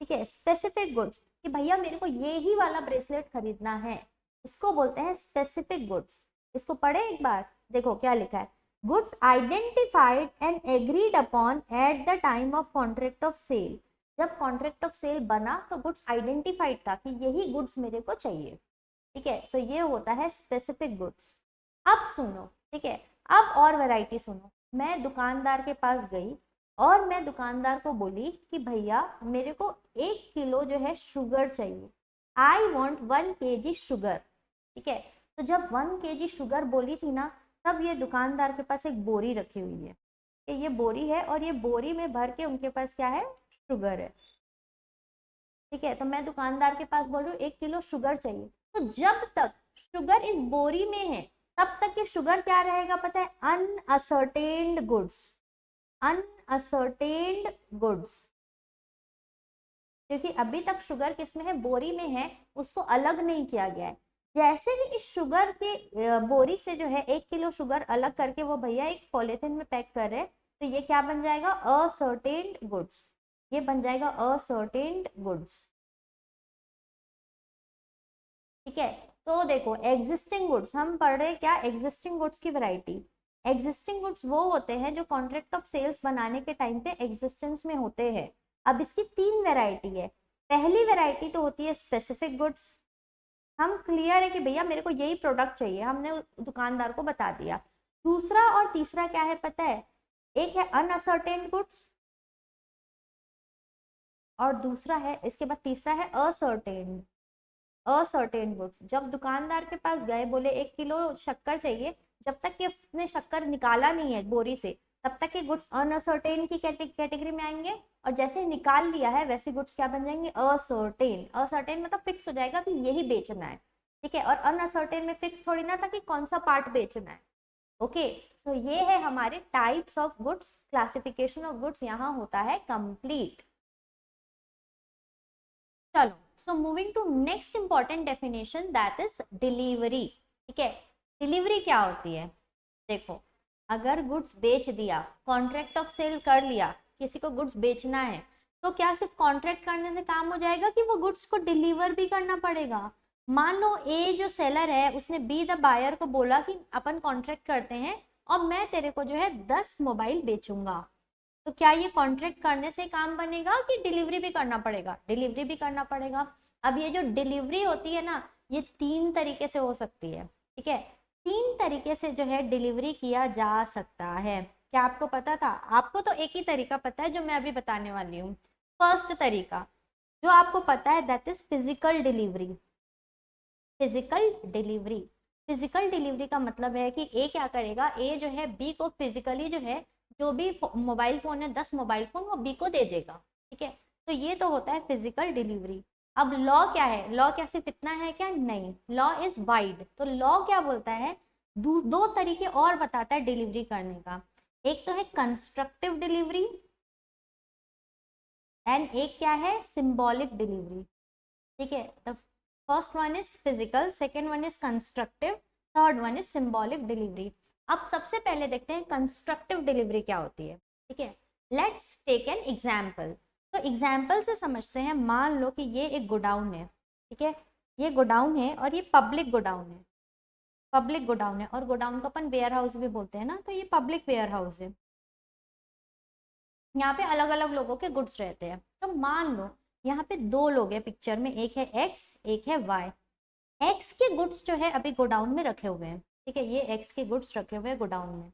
A: ठीक है, स्पेसिफिक गुड्स, कि भैया मेरे को ये ही वाला ब्रेसलेट खरीदना है, इसको बोलते हैं स्पेसिफिक गुड्स। इसको पढ़े एक बार, देखो क्या लिखा है, goods identified and agreed upon at the time of contract of sale. जब कॉन्ट्रैक्ट ऑफ सेल बना तो गुड्स आइडेंटिफाइड था कि यही गुड्स मेरे को चाहिए। ठीक है, सो ये होता है स्पेसिफिक गुड्स। अब सुनो, ठीक है, अब और वैरायटी सुनो। मैं दुकानदार के पास गई और मैं दुकानदार को बोली कि भैया मेरे को 1 किलो जो है शुगर चाहिए, आई वॉन्ट 1 kg शुगर। ठीक है, तो जब 1 kg शुगर बोली थी ना, तब ये दुकानदार के पास एक बोरी रखी हुई है, कि ये बोरी है और ये बोरी में भर के उनके पास क्या है? शुगर है। ठीक है, तो मैं दुकानदार के पास बोल रही हूँ 1 किलो शुगर चाहिए। तो जब तक शुगर इस बोरी में है तब तक ये शुगर क्या रहेगा पता है, अनअसर्टेन्ड गुड्स, अनअसर्टेन्ड गुड्स, क्योंकि अभी तक शुगर किसमें है, बोरी में है, उसको अलग नहीं किया गया है। जैसे ही इस शुगर के बोरी से जो है 1 किलो शुगर अलग करके वो भैया एक पॉलिथीन में पैक कर रहे हैं, तो ये क्या बन जाएगा, असर्टेन्ड गुड्स, ये बन जाएगा असर्टेन्ड गुड्स। ठीक है, तो देखो एग्जिस्टिंग गुड्स हम पढ़ रहे हैं क्या, एग्जिस्टिंग गुड्स की वैरायटी। एग्जिस्टिंग गुड्स वो होते हैं जो कॉन्ट्रैक्ट ऑफ सेल्स बनाने के टाइम पे एग्जिस्टेंस में होते हैं। अब इसकी 3 वैरायटी है। पहली वैरायटी तो होती है स्पेसिफिक गुड्स, हम क्लियर है कि भैया मेरे को यही प्रोडक्ट चाहिए, हमने दुकानदार को बता दिया। दूसरा और तीसरा क्या है पता है, एक है अनअसर्टेन्ड गुड्स और दूसरा है, इसके बाद तीसरा है असर्टेन्ड, असर्टेन गुड्स। जब दुकानदार के पास गए, बोले 1 किलो शक्कर चाहिए, जब तक कि उसने शक्कर निकाला नहीं है बोरी से, तब तक के गुड्स अनअसर्टेन की कैटेगरी में आएंगे, और जैसे निकाल लिया है वैसे गुड्स क्या बन जाएंगे, असर्टेन। असर्टेन मतलब फिक्स हो जाएगा कि यही बेचना है, ठीक है, और अनअसर्टेन में फिक्स थोड़ी ना था कि कौन सा पार्ट बेचना है। ओके, सो ये है हमारे types of goods, classification of goods यहाँ होता है कंप्लीट। चलो, so moving to next important definition, that is delivery. ठीक है, डिलीवरी क्या होती है, देखो अगर गुड्स बेच दिया, कॉन्ट्रैक्ट ऑफ सेल कर लिया, किसी को गुड्स बेचना है, तो क्या सिर्फ कॉन्ट्रैक्ट करने से काम हो जाएगा कि वो गुड्स को डिलीवर भी करना पड़ेगा। मान लो ए जो सेलर है उसने बी द बायर को बोला कि अपन कॉन्ट्रैक्ट करते हैं और मैं तेरे को जो है 10 मोबाइल बेचूंगा, तो क्या ये कॉन्ट्रैक्ट करने से काम बनेगा कि डिलीवरी भी करना पड़ेगा, डिलीवरी भी करना पड़ेगा। अब ये जो डिलीवरी होती है ना, ये 3 तरीके से हो सकती है। ठीक है, 3 तरीके से जो है डिलीवरी किया जा सकता है। क्या आपको पता था, आपको तो एक ही तरीका पता है जो मैं अभी बताने वाली हूँ। फर्स्ट तरीका जो आपको पता है that is physical delivery. Physical delivery, physical delivery का मतलब है कि ए क्या करेगा, ए जो है बी को फिजिकली जो है जो भी मोबाइल फोन है 10 मोबाइल फोन वो बी को दे देगा। ठीक है, तो ये तो होता है फिजिकल डिलीवरी। अब लॉ क्या है, लॉ क्या सिर्फ इतना है क्या, नहीं, लॉ इज वाइड। तो लॉ क्या बोलता है, दो तरीके और बताता है डिलीवरी करने का। एक तो है कंस्ट्रक्टिव डिलीवरी एंड एक क्या है, सिंबॉलिक डिलीवरी। ठीक है, the first one is physical, second one is constructive, third one is symbolic delivery. अब सबसे पहले देखते हैं कंस्ट्रक्टिव डिलीवरी क्या होती है। ठीक है, लेट्स टेक एन एग्जाम्पल। तो एग्जाम्पल से समझते हैं, मान लो कि ये एक गोडाउन है। ठीक है, ये गोडाउन है और ये पब्लिक गोडाउन है, पब्लिक गोडाउन है, और गोडाउन को अपन वेयर हाउस भी बोलते हैं ना, तो ये पब्लिक वेयर हाउस है। यहाँ पे अलग अलग लोगों के गुड्स रहते हैं। तो मान लो यहाँ पे 2 लोग हैं पिक्चर में, एक है एक्स एक है वाई। एक्स के गुड्स जो है अभी गोडाउन में रखे हुए हैं। ठीक है, ये एक्स के गुड्स रखे हुए हैं गोडाउन में।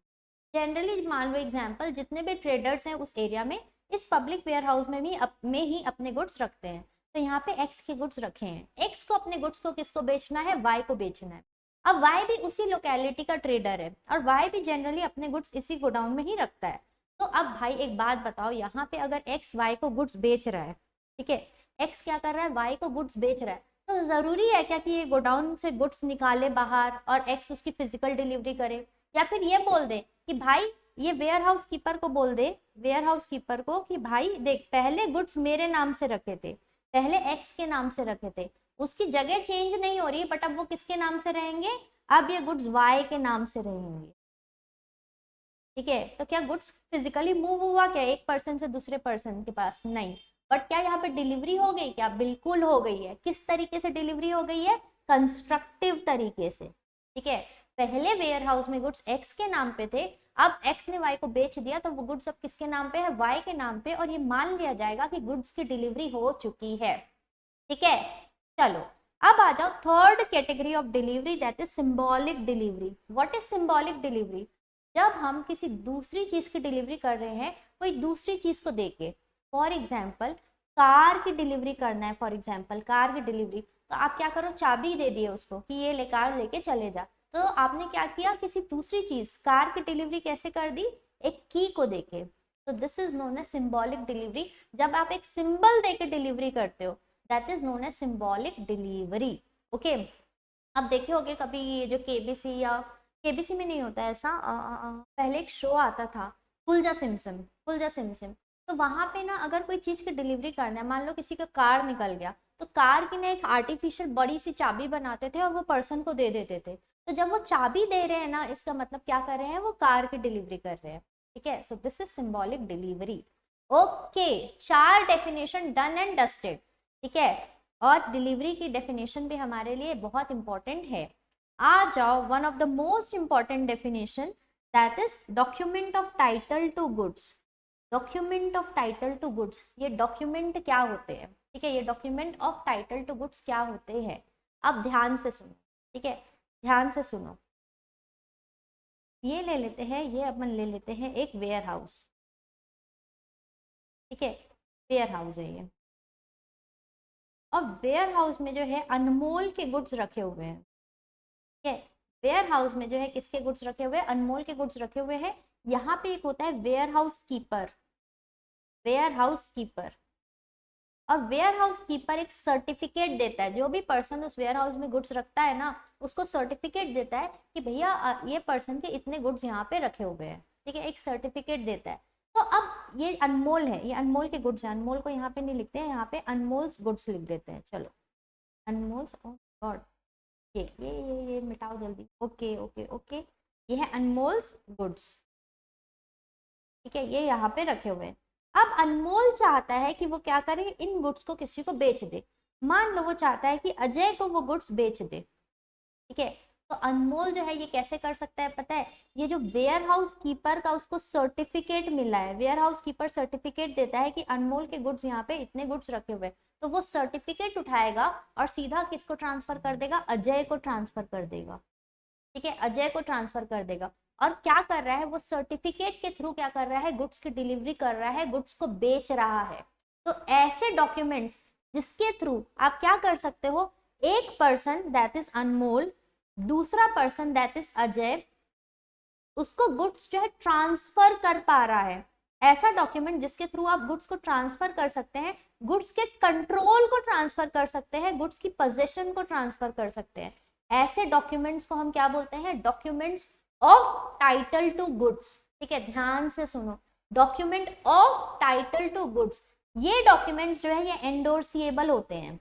A: जनरली मान लो एग्जांपल, जितने भी ट्रेडर्स हैं उस एरिया में इस पब्लिक वेयर हाउस में भी में ही अपने गुड्स रखते हैं। तो यहाँ पे एक्स के गुड्स रखे हैं, एक्स को अपने गुड्स को किसको बेचना है, वाई को बेचना है। अब वाई भी उसी लोकेलिटी का ट्रेडर है और वाई भी जनरली अपने गुड्स इसी गोडाउन में ही रखता है। तो अब भाई एक बात बताओ, यहाँ पे अगर एक्स वाई को गुड्स बेच रहा है, ठीक है, एक्स क्या कर रहा है, वाई को गुड्स बेच रहा है, तो जरूरी है क्या कि ये गोडाउन से गुड्स निकाले बाहर और एक्स उसकी फिजिकल डिलीवरी करे, या फिर ये बोल दे कि भाई, ये वेयर हाउस कीपर को बोल दे, वेयर हाउस कीपर को कि भाई देख, पहले गुड्स मेरे नाम से रखे थे, पहले एक्स के नाम से रखे थे, उसकी जगह चेंज नहीं हो रही, बट अब वो किसके नाम से रहेंगे, अब ये गुड्स वाई के नाम से रहेंगे। ठीक है, तो क्या गुड्स फिजिकली मूव हुआ क्या एक पर्सन से दूसरे पर्सन के पास, नहीं, बट क्या यहाँ पे डिलीवरी हो गई, क्या बिल्कुल हो गई है। किस तरीके से डिलीवरी हो गई है, कंस्ट्रक्टिव तरीके से। ठीक है, पहले वेयर हाउस में गुड्स एक्स के नाम पे थे, अब एक्स ने वाई को बेच दिया, तो वो गुड्स अब किसके नाम पे है, वाई के नाम पे, और ये मान लिया जाएगा कि गुड्स की डिलीवरी हो चुकी है। ठीक है, चलो अब आ जाओ third category of delivery, that is symbolic delivery. What is symbolic delivery, जब हम किसी दूसरी चीज की डिलीवरी कर रहे हैं, कोई दूसरी चीज को देके, फॉर एग्जाम्पल कार की डिलीवरी करना है, फॉर एग्जाम्पल कार की डिलीवरी, तो आप क्या करो, चाबी दे दिए उसको कि ये ले कार लेके चले जा। तो आपने क्या किया, किसी दूसरी चीज, कार की डिलीवरी कैसे कर दी, एक की को देके। तो this is known as symbolic delivery. जब आप एक सिंबल देके डिलीवरी करते हो, that is known as symbolic delivery. Okay, अब देखे होगे कभी ये जो केबीसी या केबीसी में नहीं होता है ऐसा। पहले एक शो आता था फुलजा सिमसिम, फुलजा सिमसिम। तो वहां पे ना अगर कोई चीज की डिलीवरी करना है, मान लो किसी का कार निकल गया, तो कार की ना एक आर्टिफिशियल बड़ी सी चाबी बनाते थे और वो पर्सन को दे देते थे। तो जब वो चाबी दे रहे हैं ना, इसका मतलब क्या कर रहे हैं, वो कार की डिलीवरी कर रहे हैं। ठीक है, so this is symbolic delivery. Okay, 4 definition done and dusted. ठीक है, और डिलीवरी की डेफिनेशन भी हमारे लिए बहुत इंपॉर्टेंट है। आ जाओ one of the most important definition, that is document of title to goods. Document of title to goods, ये डॉक्यूमेंट क्या होते हैं? ठीक है, ये document of title to goods क्या होते हैं? अब ध्यान से सुनो। ठीक है, ध्यान से सुनो। ये ले लेते हैं, ये अपन ले लेते हैं एक वेयर हाउस। ठीक है, वेयर हाउस है ये, और वेयर हाउस में जो है अनमोल के गुड्स रखे हुए हैं। ठीक है, वेयर हाउस में जो है किसके गुड्स रखे हुए हैं? अनमोल के गुड्स रखे हुए हैं। यहाँ पे एक होता है warehouse keeper, warehouse keeper. और वेयर हाउस कीपर एक सर्टिफिकेट देता है, जो भी पर्सन उस वेयर हाउस में गुड्स रखता है ना, उसको सर्टिफिकेट देता है कि भैया ये पर्सन के इतने गुड्स यहाँ पे रखे हुए हैं। ठीक है, एक सर्टिफिकेट देता है। तो अब ये अनमोल है, ये अनमोल के गुड्स हैं। अनमोल को यहाँ पे नहीं लिखते हैं, यहाँ पे अनमोल्स गुड्स लिख देते हैं। चलो, अनमोल्स, ओ गॉड, ये मिटाओ जल्दी। ओके ओके ओके, ये है अनमोल्स गुड्स। ठीक है, ये यहाँ पे रखे हुए हैं। अब अनमोल चाहता है कि वो क्या करे, इन गुड्स को किसी को बेच दे। मान लो वो चाहता है कि अजय को वो गुड्स बेच दे। ठीक है, तो अनमोल जो है ये कैसे कर सकता है पता है? ये जो वेयर हाउस कीपर का उसको सर्टिफिकेट मिला है, वेयर हाउस कीपर सर्टिफिकेट देता है कि अनमोल के गुड्स यहाँ पे इतने गुड्स रखे हुए, तो वो सर्टिफिकेट उठाएगा और सीधा किसको ट्रांसफर कर देगा? अजय को ट्रांसफर कर देगा। ठीक है, अजय को ट्रांसफर कर देगा। और क्या कर रहा है वो? सर्टिफिकेट के थ्रू क्या कर रहा है? गुड्स की डिलीवरी कर रहा है, गुड्स को बेच रहा है। तो ऐसे डॉक्यूमेंट्स जिसके थ्रू आप क्या कर सकते हो, एक पर्सन दैट इज अनमोल, दूसरा पर्सन दैट इज अजय, उसको गुड्स जो है ट्रांसफर कर पा रहा है। ऐसा डॉक्यूमेंट जिसके थ्रू आप गुड्स को ट्रांसफर कर सकते हैं, गुड्स के कंट्रोल को ट्रांसफर कर सकते हैं, गुड्स की पोजीशन को ट्रांसफर कर सकते हैं, ऐसे डॉक्यूमेंट्स को हम क्या बोलते हैं? Documents of title to goods. ठीक है, ध्यान से सुनो, document of title to goods. ये डॉक्यूमेंट्स जो है ये एंडोर्सिएबल होते हैं।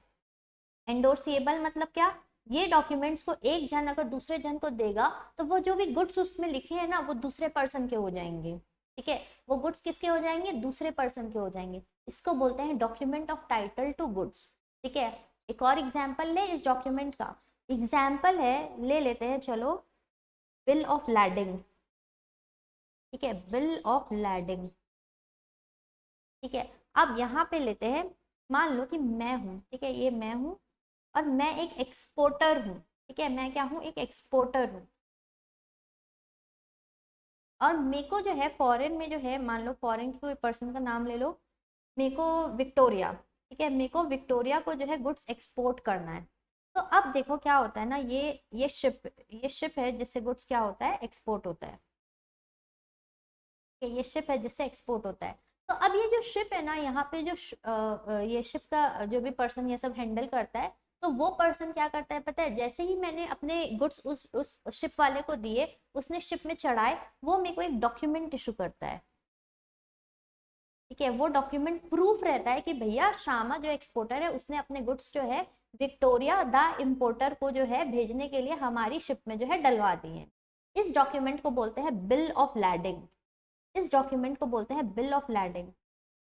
A: एंडोर्सिएबल मतलब क्या? ये डॉक्यूमेंट्स को एक जन अगर दूसरे जन को देगा, तो वो जो भी गुड्स उसमें लिखे हैं ना, वो दूसरे पर्सन के हो जाएंगे। ठीक है, वो गुड्स किसके हो जाएंगे? दूसरे पर्सन के हो जाएंगे। इसको बोलते हैं document of title to goods. ठीक है, एक और एग्जाम्पल ले इस डॉक्यूमेंट का। एग्जाम्पल है, ले लेते हैं चलो, बिल ऑफ लैडिंग। ठीक है, बिल ऑफ लैडिंग। ठीक है, अब यहाँ पे लेते हैं, मान लो कि मैं हूँ, ठीक है, ये मैं हूँ और मैं एक एक्सपोर्टर हूँ। ठीक है, मैं क्या हूँ? एक एक्सपोर्टर हूँ। और मेरे को जो है फॉरेन में जो है, मान लो फॉरेन की कोई पर्सन का नाम ले लो, मेरे को विक्टोरिया। ठीक है, मेरे को विक्टोरिया को जो है गुड्स एक्सपोर्ट करना है। तो अब देखो क्या होता है ना, ये शिप है जिससे गुड्स क्या होता है? एक्सपोर्ट होता है। ये शिप है जिससे एक्सपोर्ट होता है। तो अब ये जो शिप है ना, यहाँ पे जो ये शिप का जो भी पर्सन ये सब हैंडल करता है, तो वो पर्सन क्या करता है पता है? जैसे ही मैंने अपने गुड्स उस शिप वाले को दिए, उसने शिप में चढ़ाए, वो मेरे को एक डॉक्यूमेंट इशू करता है। ठीक है, वो डॉक्यूमेंट प्रूफ रहता है कि भैया श्यामा जो एक्सपोर्टर है, उसने अपने गुड्स जो है विक्टोरिया द इम्पोर्टर को जो है भेजने के लिए हमारी शिप में जो है डलवा दिए हैं। इस डॉक्यूमेंट को बोलते हैं बिल ऑफ लैडिंग। इस डॉक्यूमेंट को बोलते हैं बिल ऑफ लैडिंग।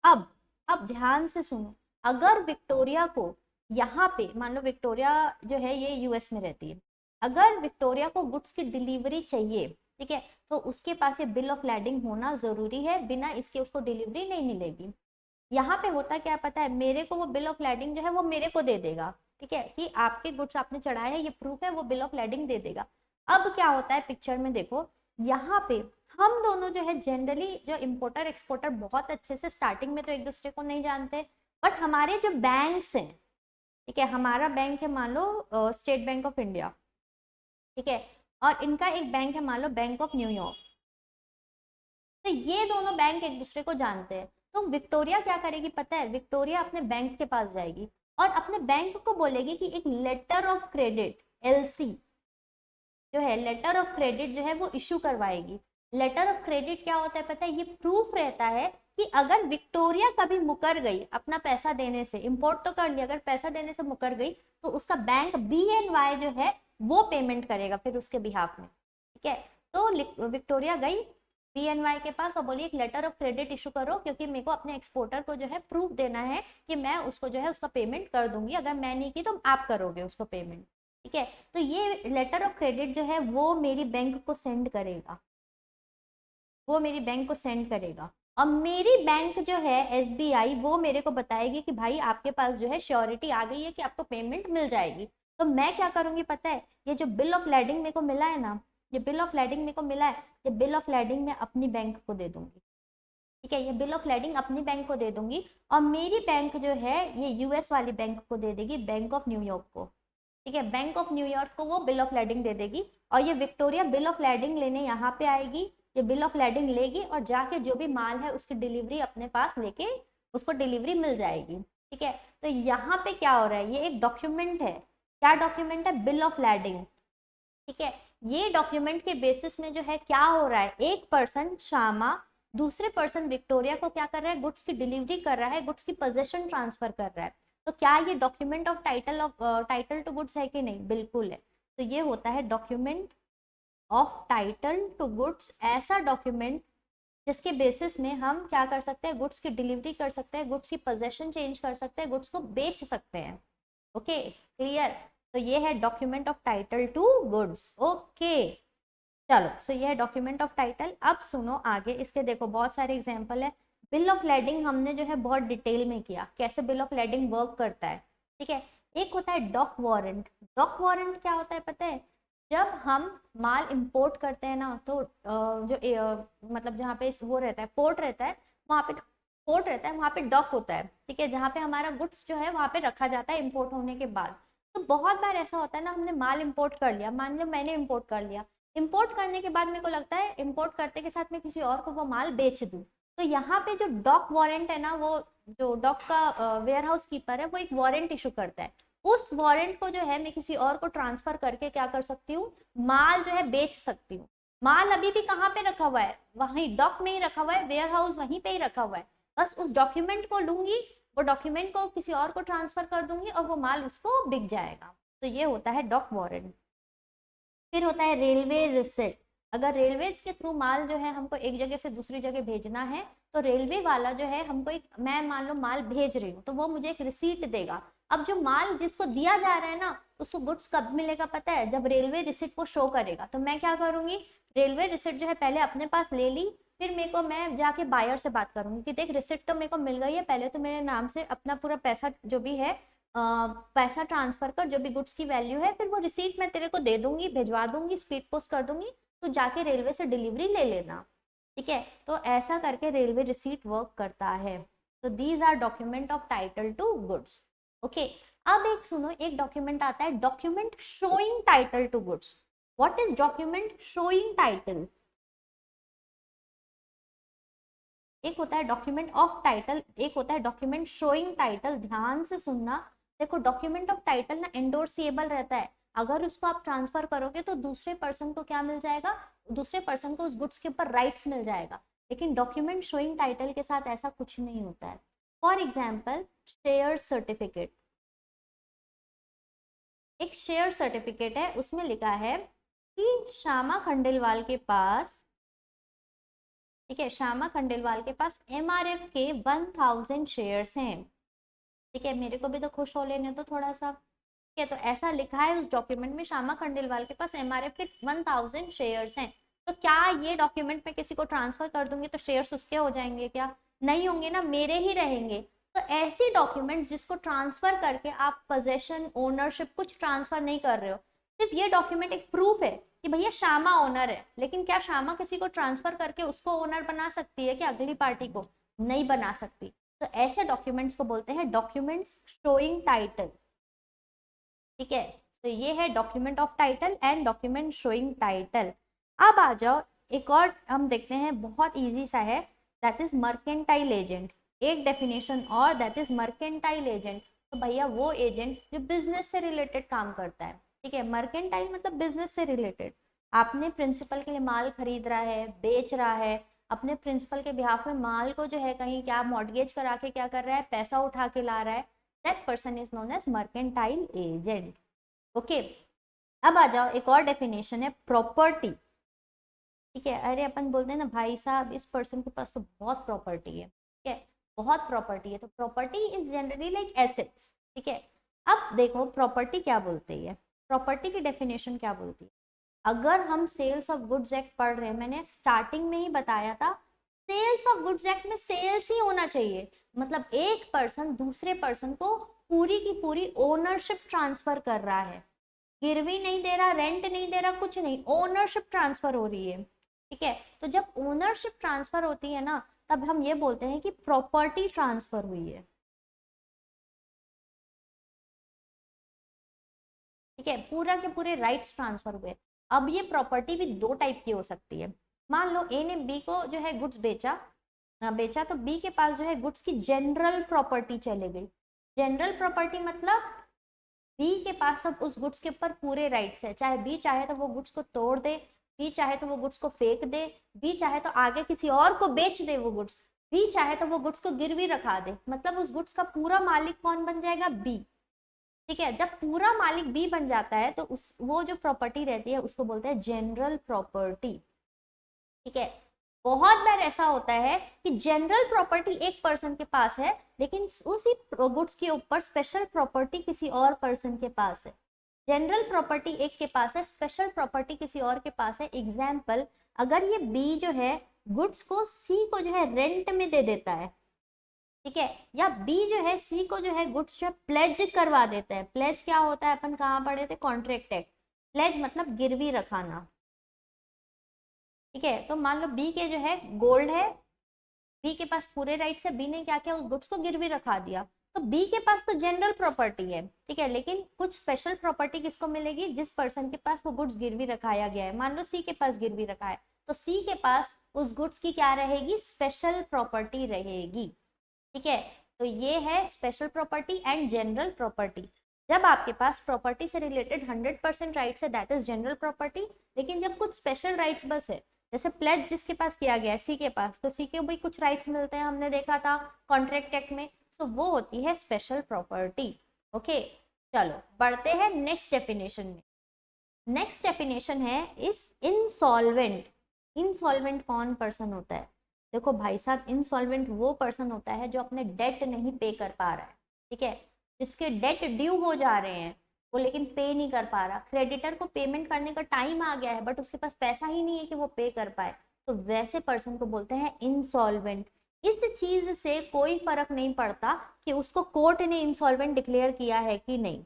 A: अब ध्यान से सुनो, अगर विक्टोरिया को यहाँ पे, मान लो विक्टोरिया जो है ये यूएस में रहती है, अगर विक्टोरिया को गुड्स की डिलीवरी चाहिए, ठीक है, तो उसके पास ये बिल ऑफ लैडिंग होना जरूरी है, बिना इसके उसको डिलीवरी नहीं मिलेगी। यहाँ पे होता क्या पता है? मेरे को वो बिल ऑफ लैडिंग जो है वो मेरे को दे देगा। ठीक है, कि आपके गुड्स आपने चढ़ाए हैं, ये प्रूफ है, वो बिल ऑफ लैडिंग दे देगा। अब क्या होता है पिक्चर में देखो, यहाँ पे हम दोनों जो है जनरली जो इम्पोर्टर एक्सपोर्टर बहुत अच्छे से स्टार्टिंग में तो एक दूसरे को नहीं जानते, बट हमारे जो बैंक्स हैं, ठीक है, हमारा बैंक है मान लो स्टेट बैंक ऑफ इंडिया, ठीक है, और इनका एक बैंक है मान लो बैंक ऑफ न्यूयॉर्क। तो ये दोनों बैंक एक दूसरे को जानते हैं। तो विक्टोरिया क्या करेगी पता है? विक्टोरिया अपने बैंक के पास जाएगी और अपने बैंक को बोलेगी कि एक लेटर ऑफ क्रेडिट, एलसी, जो है लेटर ऑफ क्रेडिट जो है वो इशू करवाएगी। लेटर ऑफ क्रेडिट क्या होता है पता है, ये प्रूफ रहता है कि अगर विक्टोरिया कभी मुकर गई अपना पैसा देने से, इंपोर्ट तो कर लिया, अगर पैसा देने से मुकर गई तो उसका बैंक BNY जो है वो पेमेंट करेगा फिर उसके बिहाफ में, ठीक है। तो विक्टोरिया गई BNY के पास और बोली एक लेटर ऑफ क्रेडिट इशू करो, क्योंकि मेरे को अपने एक्सपोर्टर को जो है प्रूफ देना है कि मैं उसको जो है उसका पेमेंट कर दूंगी, अगर मैं नहीं की तो आप करोगे उसको पेमेंट, ठीक है। तो ये लेटर ऑफ क्रेडिट जो है वो मेरी बैंक को सेंड करेगा, वो मेरी बैंक को सेंड करेगा। और मेरी बैंक जो है SBI वो मेरे को बताएगी कि भाई आपके पास जो है श्योरिटी आ गई है कि आपको पेमेंट मिल जाएगी। तो मैं क्या करूंगी पता है, ये जो बिल ऑफ लैडिंग मेरे को मिला है ना, ये बिल ऑफ लैडिंग मेरे को मिला है, ये बिल ऑफ लैडिंग मैं अपनी बैंक को दे दूंगी, ठीक है। ये बिल ऑफ लैडिंग अपनी बैंक को दे दूंगी और मेरी बैंक जो है ये US वाली बैंक को दे देगी, बैंक ऑफ न्यूयॉर्क को, ठीक है। बैंक ऑफ न्यूयॉर्क को वो बिल ऑफ लैडिंग दे देगी और ये विक्टोरिया बिल ऑफ लैडिंग लेने यहाँ पे आएगी, ये बिल ऑफ लैडिंग लेगी और जाके जो भी माल है उसकी डिलीवरी अपने पास लेके उसको डिलीवरी मिल जाएगी, ठीक है। तो यहाँ पे क्या हो रहा है, ये एक डॉक्यूमेंट है, क्या डॉक्यूमेंट है, बिल ऑफ लैडिंग, ठीक है। ये डॉक्यूमेंट के बेसिस में जो है क्या हो रहा है, एक पर्सन श्यामा दूसरे पर्सन विक्टोरिया को क्या कर रहा है, गुड्स की डिलीवरी कर रहा है, गुड्स की पोजेशन ट्रांसफर कर रहा है। तो क्या ये document of title to goods है कि नहीं, बिल्कुल है। तो ये होता है document of title to goods, ऐसा डॉक्यूमेंट जिसके बेसिस में हम क्या कर सकते हैं, गुड्स की डिलीवरी कर सकते हैं, गुड्स की पोजेशन चेंज कर सकते हैं, गुड्स को बेच सकते हैं। Okay clear. तो ये है document of title to goods. Okay चलो, सो ये है डॉक्यूमेंट ऑफ टाइटल। अब सुनो आगे, इसके देखो बहुत सारे एग्जाम्पल है। बिल ऑफ लैडिंग हमने जो है बहुत डिटेल में किया, कैसे बिल ऑफ लैडिंग वर्क करता है, ठीक है। एक होता है डॉक वारंट। डॉक वारंट क्या होता है पता है, जब हम माल इंपोर्ट करते हैं ना तो मतलब जहाँ पे वो रहता है, पोर्ट रहता है, वहाँ पे पोर्ट रहता है, वहाँ पे डॉक होता है, ठीक है, जहाँ पे हमारा गुड्स जो है वहाँ पे रखा जाता है इंपोर्ट होने के बाद। तो बहुत बार ऐसा होता है ना, हमने माल इंपोर्ट कर लिया, मान लो मैंने इंपोर्ट कर लिया, इंपोर्ट करने के बाद मेरे को लगता है इंपोर्ट करते के साथ मैं किसी और को वो माल बेच दूं, तो यहाँ पे जो डॉक वारंट है ना, वो जो डॉक का वेयर हाउस कीपर है वो एक वारंट इशू करता है। उस वारंट को जो है मैं किसी और को ट्रांसफर करके क्या कर सकती हूँ, माल जो है बेच सकती हूँ। माल अभी भी कहाँ पे रखा हुआ है, वहीं डॉक में ही रखा हुआ है, वेयर हाउस वहीं पे ही रखा हुआ है, बस उस डॉक्यूमेंट को लूंगी, वो डॉक्यूमेंट को किसी और को ट्रांसफर कर दूंगी और वो माल उसको बिक जाएगा। तो ये होता है डॉक वारंट। फिर होता है रेलवे रिसिट। अगर रेलवे के थ्रू माल जो है हमको एक जगह से दूसरी जगह भेजना है, तो रेलवे वाला जो है हमको एक, मैं मान लो माल भेज रही हूँ तो वो मुझे एक रिसीट देगा। अब जो माल जिसको दिया जा रहा है ना, उसको गुड्स कब मिलेगा पता है, जब रेलवे रिसिट को शो करेगा। तो मैं क्या करूंगी, रेलवे रिसिट जो है पहले अपने पास ले ली, फिर मेरे को मैं जाके बायर से बात करूंगी कि देख रिसिट तो मेरे को मिल गई है, पहले तो मेरे नाम से अपना पूरा पैसा जो भी है पैसा ट्रांसफर कर, जो भी गुड्स की वैल्यू है, फिर वो रिसीट मैं तेरे को दे दूंगी, भिजवा दूंगी, स्पीड पोस्ट कर दूंगी, तो जाके रेलवे से डिलीवरी ले लेना, ठीक है। तो ऐसा करके रेलवे रिसीट वर्क करता है। तो these are document of title to goods. Okay, अब एक सुनो, एक डॉक्यूमेंट आता है document showing title to goods. What is document showing title? एक होता है डॉक्यूमेंट ऑफ टाइटल, एक होता है डॉक्यूमेंट शोइंग टाइटल। ध्यान से सुनना, देखो डॉक्यूमेंट ऑफ टाइटल ना एंडोर्सिएबल रहता है, अगर उसको आप ट्रांसफर करोगे तो दूसरे पर्सन को क्या मिल जाएगा, दूसरे पर्सन को उस गुड्स के ऊपर राइट्स मिल जाएगा। लेकिन डॉक्यूमेंट शोइंग टाइटल के साथ ऐसा कुछ नहीं होता है। फॉर एग्जाम्पल शेयर सर्टिफिकेट, एक शेयर सर्टिफिकेट है, उसमें लिखा है कि श्यामा खंडेलवाल के पास, ठीक है, श्यामा खंडेलवाल के पास MRF के 1000 शेयर्स हैं, ठीक है, मेरे को भी तो खुश हो लेने तो थोड़ा सा, ठीक है। तो ऐसा लिखा है उस डॉक्यूमेंट में, श्यामा खंडेलवाल के पास MRF के 1000 शेयर्स हैं। तो क्या ये डॉक्यूमेंट में किसी को ट्रांसफर कर दूंगी तो शेयर्स उसके हो जाएंगे क्या? नहीं होंगे ना, मेरे ही रहेंगे। तो ऐसी डॉक्यूमेंट्स जिसको ट्रांसफर करके आप पोजेशन, ओनरशिप कुछ ट्रांसफर नहीं कर रहे हो, सिर्फ ये डॉक्यूमेंट एक प्रूफ है कि भैया श्यामा ओनर है, लेकिन क्या श्यामा किसी को ट्रांसफर करके उसको ओनर बना सकती है क्या, अगली पार्टी को? नहीं बना सकती। तो ऐसे डॉक्यूमेंट्स को बोलते हैं डॉक्यूमेंट्स शोइंग टाइटल, ठीक है। तो ये है document of title and document showing title. अब आ जाओ, एक और हम देखते हैं, बहुत इजी सा है, दैट इज मर्केंटाइल एजेंट। एक डेफिनेशन और, दैट इज मर्केंटाइल एजेंट। तो भैया वो एजेंट जो बिजनेस से रिलेटेड काम करता है, ठीक है। मर्केंटाइल मतलब बिजनेस से रिलेटेड, आपने प्रिंसिपल के लिए माल खरीद रहा है, बेच रहा है, अपने प्रिंसिपल के बिहाफ में माल को जो है कहीं क्या मॉर्गेज करा के क्या कर रहा है, पैसा उठा के ला रहा है, that person is known as mercantile agent. Okay, अब आ जाओ, एक और डेफिनेशन है प्रॉपर्टी। ठीक है, अरे अपन बोलते हैं ना भाई साहब इस पर्सन के पास तो बहुत प्रॉपर्टी है, ठीक है, बहुत प्रॉपर्टी है, तो property is generally like assets. ठीक है, अब देखो प्रॉपर्टी क्या बोलती है, प्रॉपर्टी की डेफिनेशन क्या बोलती है। अगर हम सेल्स ऑफ गुड्स एक्ट पढ़ रहे हैं, मैंने स्टार्टिंग में ही बताया था, सेल्स ऑफ गुड्स एक्ट में सेल्स ही होना चाहिए, मतलब एक पर्सन दूसरे पर्सन को पूरी की पूरी ओनरशिप ट्रांसफर कर रहा है, गिरवी नहीं दे रहा, रेंट नहीं दे रहा, कुछ नहीं, ओनरशिप ट्रांसफर हो रही है। ठीक है, तो जब ओनरशिप ट्रांसफर होती है ना, तब हम ये बोलते हैं कि प्रॉपर्टी ट्रांसफर हुई है। ठीक है, पूरा के पूरे राइट्स ट्रांसफर हुए। अब ये प्रॉपर्टी भी दो टाइप की हो सकती है। मान लो ए ने बी को जो है गुड्स बेचा तो बी के पास जो है गुड्स की जनरल प्रॉपर्टी चले गई। जनरल प्रॉपर्टी मतलब बी के पास अब उस गुड्स के ऊपर पूरे राइट्स है, चाहे बी चाहे तो वो गुड्स को तोड़ दे, बी चाहे तो वो गुड्स को फेंक दे, बी चाहे तो आगे किसी और को बेच दे वो गुड्स, बी चाहे तो वो गुड्स को गिरवी रखा दे, मतलब उस गुड्स का पूरा मालिक कौन बन जाएगा, बी। ठीक है, जब पूरा मालिक बी बन जाता है तो उस वो जो प्रॉपर्टी रहती है उसको बोलते हैं जनरल प्रॉपर्टी। ठीक है, बहुत बार ऐसा होता है कि जनरल प्रॉपर्टी एक पर्सन के पास है, लेकिन उसी गुड्स के ऊपर स्पेशल प्रॉपर्टी किसी और पर्सन के पास है। जनरल प्रॉपर्टी एक के पास है, स्पेशल प्रॉपर्टी किसी और के पास है। एग्जाम्पल, अगर ये बी जो है गुड्स को सी को जो है रेंट में दे देता है, ठीक है, या बी जो है सी को जो है गुड्स जो है प्लेज करवा देता है। प्लेज क्या होता है, अपन कहाँ पढ़े थे, कॉन्ट्रैक्ट एक्ट। प्लेज मतलब गिरवी रखाना। ठीक है, तो मान लो बी के जो है गोल्ड है, बी के पास पूरे राइट्स है, बी ने क्या किया, उस गुड्स को गिरवी रखा दिया, तो बी के पास तो जनरल प्रॉपर्टी है। ठीक है, लेकिन कुछ स्पेशल प्रॉपर्टी किसको मिलेगी, जिस पर्सन के पास वो गुड्स गिरवी रखाया गया है। मान लो सी के पास गिरवी रखा है, तो सी के पास उस गुड्स की क्या रहेगी, स्पेशल प्रॉपर्टी रहेगी। ठीक है, तो ये है special property and general property. जब आपके पास प्रॉपर्टी से रिलेटेड 100% राइट्स है, दैट इज जनरल प्रॉपर्टी। लेकिन जब कुछ स्पेशल राइट्स बस है, जैसे प्लेज जिसके पास किया गया है सी के पास, तो सी के भी कुछ राइट्स मिलते हैं, हमने देखा था कॉन्ट्रैक्ट एक्ट में, तो वो होती है स्पेशल प्रॉपर्टी। ओके, चलो बढ़ते हैं नेक्स्ट डेफिनेशन में। नेक्स्ट डेफिनेशन है इस इंसॉल्वेंट। इंसॉल्वेंट कौन पर्सन होता है, देखो भाई साहब, इंसॉल्वेंट वो पर्सन होता है जो अपने डेट नहीं पे कर पा रहा है। ठीक है, जिसके डेट ड्यू हो जा रहे हैं वो लेकिन पे नहीं कर पा रहा, क्रेडिटर को पेमेंट करने का टाइम आ गया है बट उसके पास पैसा ही नहीं है कि वो पे कर पाए, तो वैसे पर्सन को बोलते हैं इंसॉल्वेंट। इस चीज से कोई फर्क नहीं पड़ता कि उसको कोर्ट ने इंसॉल्वेंट डिक्लेयर किया है कि नहीं।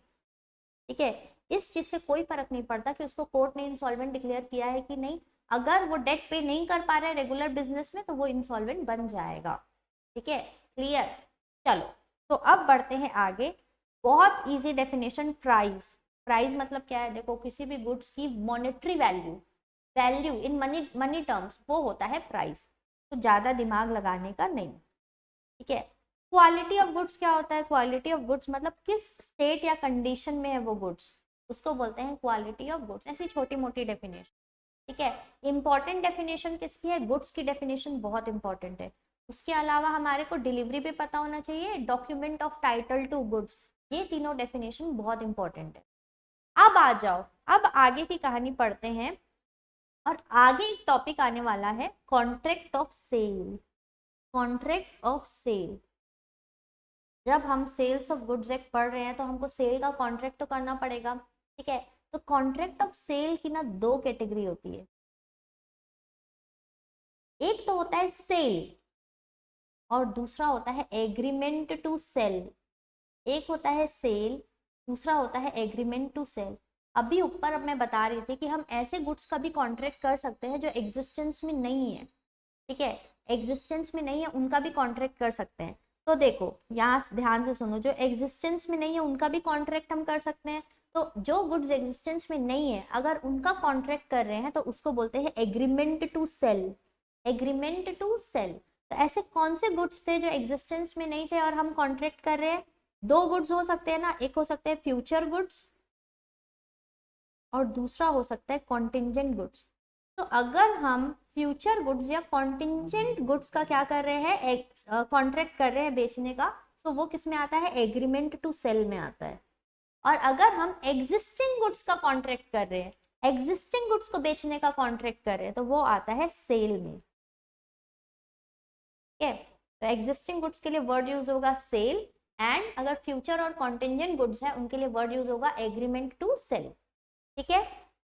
A: ठीक है, इस चीज से कोई फर्क नहीं पड़ता कि उसको कोर्ट ने इंसॉल्वेंट डिक्लेयर किया है कि नहीं, अगर वो डेट पे नहीं कर पा रहा है रेगुलर बिजनेस में तो वो इंसॉल्वेंट बन जाएगा। ठीक है, क्लियर। चलो, तो अब बढ़ते हैं आगे। बहुत इजी डेफिनेशन, प्राइस। प्राइस मतलब क्या है, देखो किसी भी गुड्स की monetary value, value in money money terms, वो होता है प्राइस। तो ज्यादा दिमाग लगाने का नहीं। ठीक है, क्वालिटी ऑफ गुड्स क्या होता है, क्वालिटी ऑफ गुड्स मतलब किस स्टेट या कंडीशन में है वो गुड्स, उसको बोलते हैं क्वालिटी ऑफ गुड्स। ऐसी छोटी मोटी डेफिनेशन। ठीक है, इंपॉर्टेंट डेफिनेशन किसकी है, गुड्स की डेफिनेशन बहुत इंपॉर्टेंट है। उसके अलावा हमारे को डिलीवरी भी पता होना चाहिए, document of title to goods, ये तीनों डेफिनेशन बहुत इंपॉर्टेंट है। अब आ जाओ, अब आगे की कहानी पढ़ते हैं, और आगे एक टॉपिक आने वाला है contract of sale. Contract of sale, जब हम सेल्स ऑफ गुड्स एक्ट पढ़ रहे हैं तो हमको सेल का कॉन्ट्रैक्ट तो करना पड़ेगा। ठीक है, तो कॉन्ट्रैक्ट ऑफ सेल की ना दो कैटेगरी होती है। एक तो होता है सेल और दूसरा होता है एग्रीमेंट टू सेल। एक होता है सेल, दूसरा होता है एग्रीमेंट टू सेल। अभी ऊपर अब मैं बता रही थी कि हम ऐसे गुड्स का भी कॉन्ट्रैक्ट कर सकते हैं जो एग्जिस्टेंस में नहीं है। ठीक है, एग्जिस्टेंस में नहीं है उनका भी कॉन्ट्रैक्ट कर सकते हैं। तो देखो यहाँ ध्यान से सुनो, जो एग्जिस्टेंस में नहीं है उनका भी कॉन्ट्रैक्ट हम कर सकते हैं। तो जो गुड्स एग्जिस्टेंस में नहीं है अगर उनका कॉन्ट्रैक्ट कर रहे हैं तो उसको बोलते हैं agreement to sell. Agreement to sell. तो ऐसे कौन से गुड्स थे जो एग्जिस्टेंस में नहीं थे और हम कॉन्ट्रैक्ट कर रहे हैं, दो गुड्स हो सकते हैं ना, एक हो सकते हैं फ्यूचर गुड्स, और दूसरा हो सकता है कॉन्टिंजेंट गुड्स। तो अगर हम फ्यूचर गुड्स या कॉन्टिंजेंट गुड्स का क्या कर रहे हैं, कॉन्ट्रैक्ट कर रहे हैं बेचने का, तो वो किस में आता है, एग्रीमेंट टू सेल में आता है। और अगर हम एग्जिस्टिंग गुड्स का कॉन्ट्रैक्ट कर रहे हैं, एग्जिस्टिंग गुड्स को बेचने का कॉन्ट्रैक्ट कर रहे हैं, तो वो आता है सेल में। ठीक है, तो एग्जिस्टिंग गुड्स के लिए वर्ड यूज होगा सेल, एंड अगर फ्यूचर और कॉन्टिंजेंट गुड्स है उनके लिए वर्ड यूज होगा एग्रीमेंट टू सेल। ठीक है,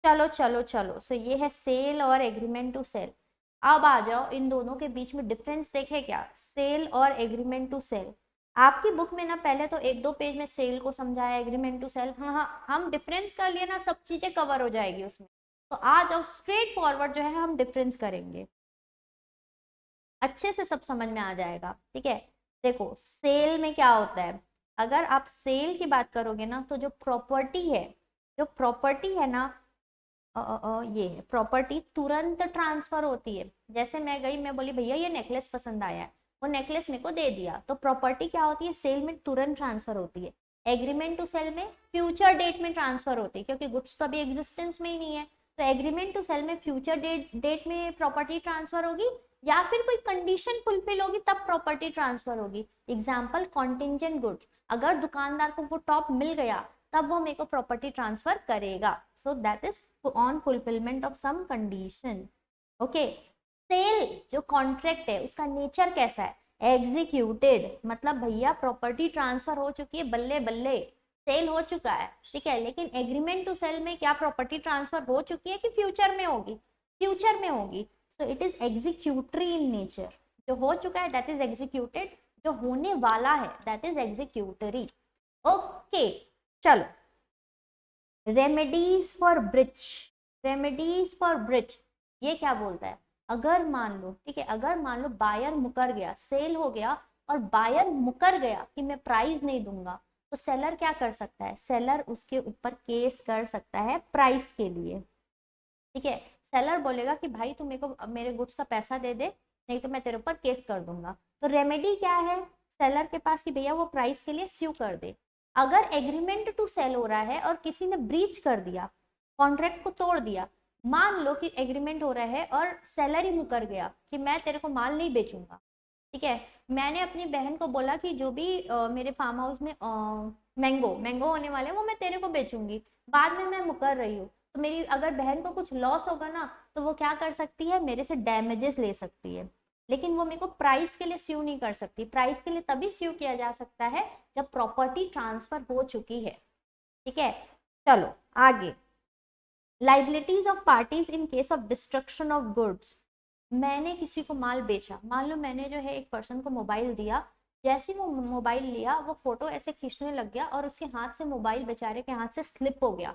A: चलो चलो चलो, सो ये है सेल और एग्रीमेंट टू सेल। अब आ जाओ, इन दोनों के बीच में डिफरेंस देखे क्या, सेल और एग्रीमेंट टू सेल। आपकी बुक में ना पहले तो 1-2 पेज में सेल को समझाया, एग्रीमेंट टू सेल, हाँ हाँ हम डिफरेंस कर लिए ना, सब चीजें कवर हो जाएगी उसमें। तो आ जाओ स्ट्रेट फॉरवर्ड जो है हम डिफरेंस करेंगे, अच्छे से सब समझ में आ जाएगा। ठीक है, देखो सेल में क्या होता है, अगर आप सेल की बात करोगे ना, तो जो प्रॉपर्टी है, जो प्रॉपर्टी है ना, ये है प्रॉपर्टी, तुरंत ट्रांसफर होती है। जैसे मैं गई, मैं बोली भैया ये नेकलेस पसंद आया है, वो नेकलेस मेरे को दे दिया, तो प्रॉपर्टी क्या होती है, सेल में तुरंत ट्रांसफर होती है। एग्रीमेंट टू सेल में फ्यूचर डेट में ट्रांसफर होती है, क्योंकि गुड्स तो अभी एग्जिस्टेंस में ही नहीं है। तो एग्रीमेंट टू सेल में फ्यूचर डेट में प्रॉपर्टी ट्रांसफर होगी, या फिर कोई कंडीशन फुलफिल होगी तब प्रॉपर्टी ट्रांसफर होगी। एग्जाम्पल कॉन्टिंजेंट गुड्स, अगर दुकानदार को वो टॉप मिल गया तब वो मेरे को प्रॉपर्टी ट्रांसफर करेगा, so that is on fulfilment of some condition. Okay, sale जो कॉन्ट्रैक्ट है उसका नेचर कैसा है, एग्जीक्यूटेड, मतलब भैया प्रॉपर्टी ट्रांसफर हो चुकी है, बल्ले बल्ले सेल हो चुका है। ठीक है, लेकिन एग्रीमेंट टू सेल में क्या प्रॉपर्टी ट्रांसफर हो चुकी है कि फ्यूचर में होगी, फ्यूचर में होगी। So it is executory in nature, जो हो चुका है दैट इज एग्जीक्यूटेड, जो होने वाला है दैट इज एग्जीक्यूटरी। ओके, चलो remedies for breach, remedies for breach, ये क्या बोलता है, अगर मान लो, ठीक है, अगर मान लो बायर मुकर गया, सेल हो गया और बायर मुकर गया कि मैं प्राइस नहीं दूंगा, तो सेलर क्या कर सकता है, सेलर उसके ऊपर केस कर सकता है प्राइस के लिए। ठीक है, सेलर बोलेगा कि भाई तू मेरे को मेरे गुड्स का पैसा दे दे, नहीं तो मैं तेरे ऊपर केस कर दूंगा। तो रेमेडी क्या है सेलर के पास कि भैया वो प्राइस के लिए स्यू कर दे। अगर एग्रीमेंट टू सेल हो रहा है और किसी ने ब्रीच कर दिया, कॉन्ट्रैक्ट को तोड़ दिया, मान लो कि एग्रीमेंट हो रहा है और सेलर ही मुकर गया कि मैं तेरे को माल नहीं बेचूंगा। ठीक है, मैंने अपनी बहन को बोला कि जो भी मेरे फार्म हाउस में मैंगो मैंगो होने वाले हैं वो मैं तेरे को बेचूंगी, बाद में मैं मुकर रही हूँ, तो मेरी अगर बहन को कुछ लॉस होगा ना, तो वो क्या कर सकती है, मेरे से डैमेजेस ले सकती है, लेकिन वो मेरे को प्राइस के लिए स्यू नहीं कर सकती। प्राइस के लिए तभी स्यू किया जा सकता है जब प्रॉपर्टी ट्रांसफर हो चुकी है। ठीक है, चलो आगे, liabilities of parties in case of destruction of goods. मैंने किसी को माल बेचा, मान लो मैंने जो है एक पर्सन को मोबाइल दिया, जैसे ही वो मोबाइल लिया वो फोटो ऐसे खींचने लग गया और उसके हाथ से मोबाइल बेचारे के हाथ से स्लिप हो गया,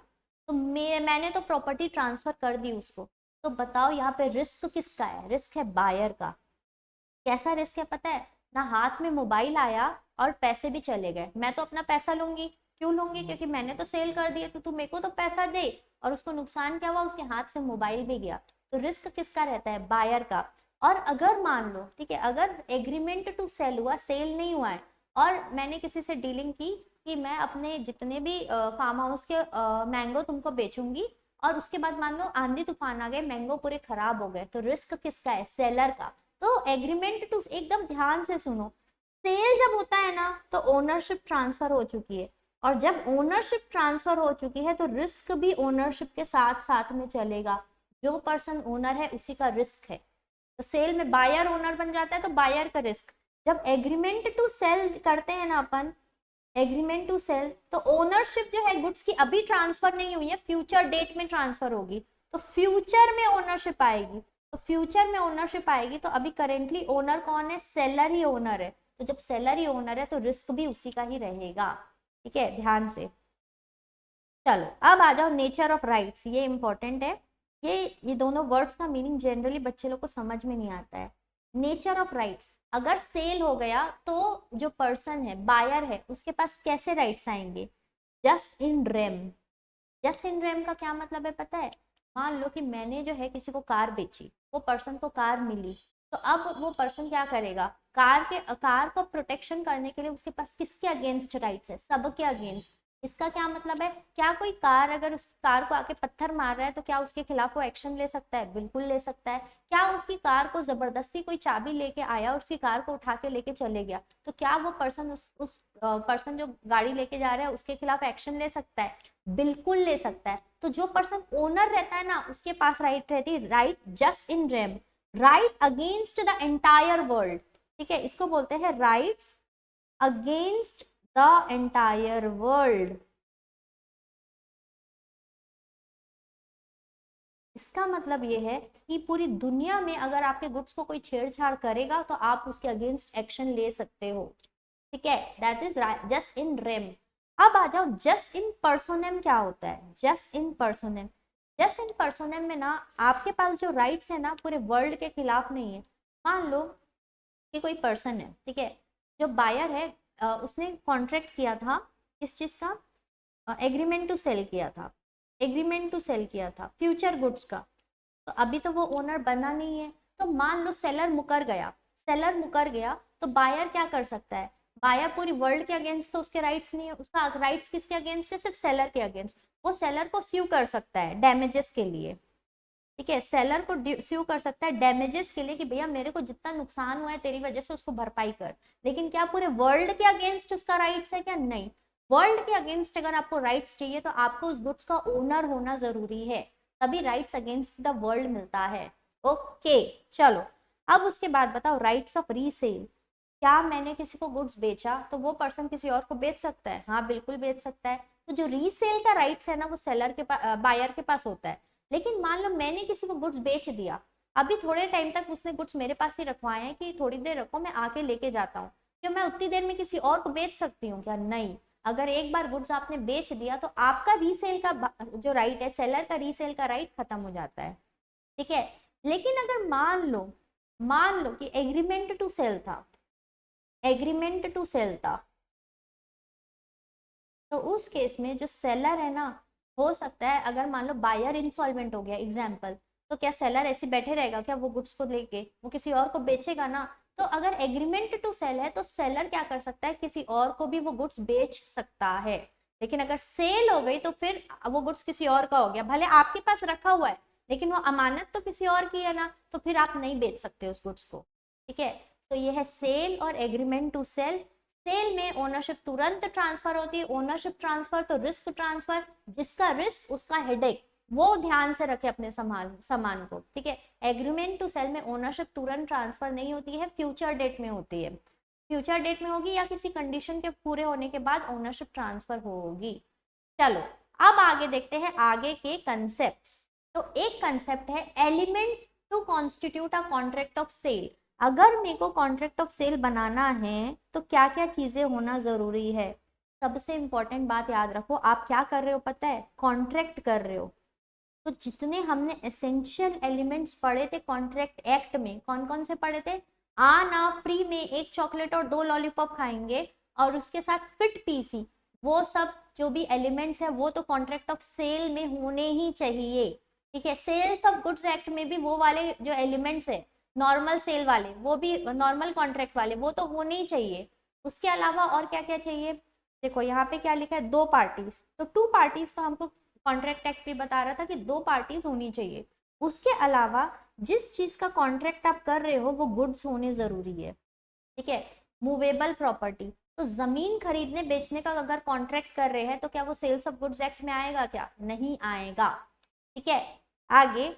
A: तो मैंने तो प्रॉपर्टी ट्रांसफर कर दी उसको। तो बताओ यहाँ पे रिस्क किसका है, रिस्क है बायर का। कैसा रिस्क है पता है, ना हाथ में मोबाइल आया और पैसे भी चले गए, मैं तो अपना पैसा लूंगी, क्यों लूंगी, क्योंकि मैंने तो सेल कर दिया, तो तू मेरे को तो पैसा दे। और उसको नुकसान क्या हुआ, उसके हाथ से मोबाइल भी गया, तो रिस्क किसका रहता है, बायर का। और अगर मान लो, ठीक है, अगर एग्रीमेंट टू सेल हुआ, सेल नहीं हुआ है, और मैंने किसी से डीलिंग की कि मैं अपने जितने भी फार्म हाउस के मैंगो तुमको बेचूंगी, और उसके बाद मान लो आंधी तूफान आ गए, मैंगो पूरे खराब हो गए, तो रिस्क किसका है, सेलर का। तो एग्रीमेंट टू, एकदम ध्यान से सुनो, सेल जब होता है ना तो ओनरशिप ट्रांसफर हो चुकी है, और जब ओनरशिप ट्रांसफर हो चुकी है तो रिस्क भी ओनरशिप के साथ साथ में चलेगा, जो पर्सन ओनर है उसी का रिस्क है। तो सेल में बायर ओनर बन जाता है तो बायर का रिस्क। जब एग्रीमेंट टू सेल करते हैं ना अपन, एग्रीमेंट टू सेल, तो ओनरशिप जो है गुड्स की अभी ट्रांसफर नहीं हुई है, फ्यूचर डेट में ट्रांसफर होगी, तो फ्यूचर में ओनरशिप आएगी। तो फ्यूचर में ओनरशिप आएगी तो अभी करेंटली ओनर कौन है, सेलर ही ओनर है, तो जब सेलर ही ओनर है तो रिस्क भी उसी का ही रहेगा। ठीक है, ध्यान से। चलो अब आ जाओ नेचर ऑफ राइट्स, ये इंपॉर्टेंट है, ये दोनों वर्ड्स का मीनिंग जनरली बच्चे लोग को समझ में नहीं आता है। नेचर ऑफ राइट्स, अगर सेल हो गया तो जो पर्सन है, बायर है, उसके पास कैसे राइट्स आएंगे, jus in rem. Jus in rem का क्या मतलब है पता है, मान लो कि मैंने जो है किसी को कार बेची, वो पर्सन को कार मिली, तो अब वो पर्सन क्या करेगा, कार को प्रोटेक्शन करने के लिए उसके पास किसके अगेंस्ट राइट्स है, सबके अगेंस्ट। इसका क्या मतलब है, क्या कोई कार अगर उस कार को आके पत्थर मार रहा है तो क्या उसके खिलाफ वो एक्शन ले सकता है? बिल्कुल ले सकता है। क्या उसकी कार को जबरदस्ती कोई चाबी लेके आया और उसकी कार को उठा के लेके चले गया, तो क्या वो पर्सन उस पर्सन जो गाड़ी लेके जा रहा है उसके खिलाफ एक्शन ले सकता है? बिल्कुल ले सकता है। तो जो पर्सन ओनर रहता है ना, उसके पास राइट रहती है, right jus in rem, right against the entire world. ठीक है, इसको बोलते हैं rights against the entire world. इसका मतलब ये है कि पूरी दुनिया में अगर आपके गुड्स को कोई छेड़छाड़ करेगा तो आप उसके अगेंस्ट एक्शन ले सकते हो। ठीक है, that is jus in rem. अब आ जाओ जस्ट इन पर्सोनेम क्या होता है। जस्ट इन पर्सोनेम, जस्ट इन पर्सोनेम में ना आपके पास जो राइट्स है ना पूरे वर्ल्ड के खिलाफ नहीं है। मान लो कि कोई पर्सन है, ठीक है, जो बायर है, उसने कॉन्ट्रैक्ट किया था किस चीज का, एग्रीमेंट टू सेल किया था, एग्रीमेंट टू सेल किया था फ्यूचर गुड्स का। तो अभी तो वो ओनर बना नहीं है, तो मान लो सेलर मुकर गया, सेलर मुकर गया तो बायर क्या कर सकता है, बायर पूरी वर्ल्ड के अगेंस्ट तो उसके राइट्स नहीं है, उसका राइट्स किसके अगेंस्ट है, सिर्फ सेलर के अगेंस्ट। वो सेलर को स्यू कर सकता है डैमेजेस के लिए। ठीक है, सेलर को स्यू कर सकता है डैमेजेस के लिए कि भैया मेरे को जितना नुकसान हुआ है तेरी वजह से उसको भरपाई कर। लेकिन क्या पूरे वर्ल्ड के अगेंस्ट उसका राइट्स है क्या? नहीं। वर्ल्ड के अगेंस्ट अगर आपको राइट्स चाहिए तो आपको उस गुड्स का ओनर होना जरूरी है, तभी राइट्स अगेंस्ट द वर्ल्ड मिलता है। ओके, चलो अब उसके बाद बताओ राइट्स ऑफ रीसेल। क्या मैंने किसी को गुड्स बेचा तो वो पर्सन किसी और को बेच सकता है? हाँ बिल्कुल बेच सकता है। तो जो रीसेल का राइट्स है ना वो सेलर के पास, बायर के पास होता है। लेकिन मान लो मैंने किसी को गुड्स बेच दिया, अभी थोड़े टाइम तक उसने गुड्स मेरे पास ही रखवाए हैं कि थोड़ी देर रखो मैं आके लेके जाता हूँ, क्या मैं उतनी देर में किसी और को बेच सकती हूँ क्या? नहीं। अगर एक बार गुड्स आपने बेच दिया तो आपका रीसेल का जो राइट है, सेलर का रीसेल का राइट खत्म हो जाता है। ठीक है, लेकिन अगर मान लो कि एग्रीमेंट टू सेल था, एग्रीमेंट टू सेल था, तो उस केस में जो सेलर है ना, हो सकता है अगर मान लो बायर इंसॉल्वेंट हो गया एग्जाम्पल, तो क्या सेलर ऐसे बैठे रहेगा क्या? वो गुड्स को लेके वो किसी और को बेचेगा ना। तो अगर एग्रीमेंट टू सेल है तो सेलर क्या कर सकता है, किसी और को भी वो गुड्स बेच सकता है। लेकिन अगर सेल हो गई तो फिर वो गुड्स किसी और का हो गया, भले आपके पास रखा हुआ है लेकिन वो अमानत तो किसी और की है ना, तो फिर आप नहीं बेच सकते उस गुड्स को। ठीक है, तो ये है सेल और एग्रीमेंट टू सेल। सेल में ओनरशिप तुरंत ट्रांसफर होती है, ओनरशिप ट्रांसफर तो रिस्क ट्रांसफर, जिसका रिस्क उसका हेडेक, वो ध्यान से रखे अपने सामान को। ठीक है, एग्रीमेंट टू सेल में ओनरशिप तुरंत ट्रांसफर नहीं होती है, फ्यूचर डेट में होती है, फ्यूचर डेट में होगी या किसी कंडीशन के पूरे होने के बाद ओनरशिप ट्रांसफर होगी। चलो अब आगे देखते हैं आगे के कंसेप्ट। तो एक कंसेप्ट है elements to constitute a contract of sale. अगर मेरे को कॉन्ट्रैक्ट ऑफ सेल बनाना है तो क्या क्या चीजें होना जरूरी है? सबसे इंपॉर्टेंट बात याद रखो, आप क्या कर रहे हो पता है? कॉन्ट्रैक्ट कर रहे हो। तो जितने हमने एसेंशियल एलिमेंट्स पढ़े थे कॉन्ट्रैक्ट एक्ट में, कौन कौन से पढ़े थे? आ ना फ्री में एक चॉकलेट और 2 लॉलीपॉप खाएंगे और उसके साथ फिट पीसी, वो सब जो भी एलिमेंट्स है वो तो कॉन्ट्रैक्ट ऑफ सेल में होने ही चाहिए। ठीक है, सेल्स ऑफ गुड्स एक्ट में भी वो वाले जो एलिमेंट्स है नॉर्मल सेल वाले, वो भी नॉर्मल कॉन्ट्रैक्ट वाले, वो तो होने ही चाहिए। उसके अलावा और क्या क्या चाहिए? देखो यहाँ पे क्या लिखा है, 2 पार्टीज, तो 2 पार्टीज तो हमको कॉन्ट्रैक्ट एक्ट भी बता रहा था कि 2 पार्टीज होनी चाहिए। उसके अलावा जिस चीज का कॉन्ट्रैक्ट आप कर रहे हो वो गुड्स होने जरूरी है। ठीक है, मूवेबल प्रॉपर्टी, तो जमीन खरीदने बेचने का अगर कॉन्ट्रैक्ट कर रहे हैं तो क्या वो सेल्स ऑफ गुड्स एक्ट में आएगा क्या? नहीं आएगा। ठीक है, आगे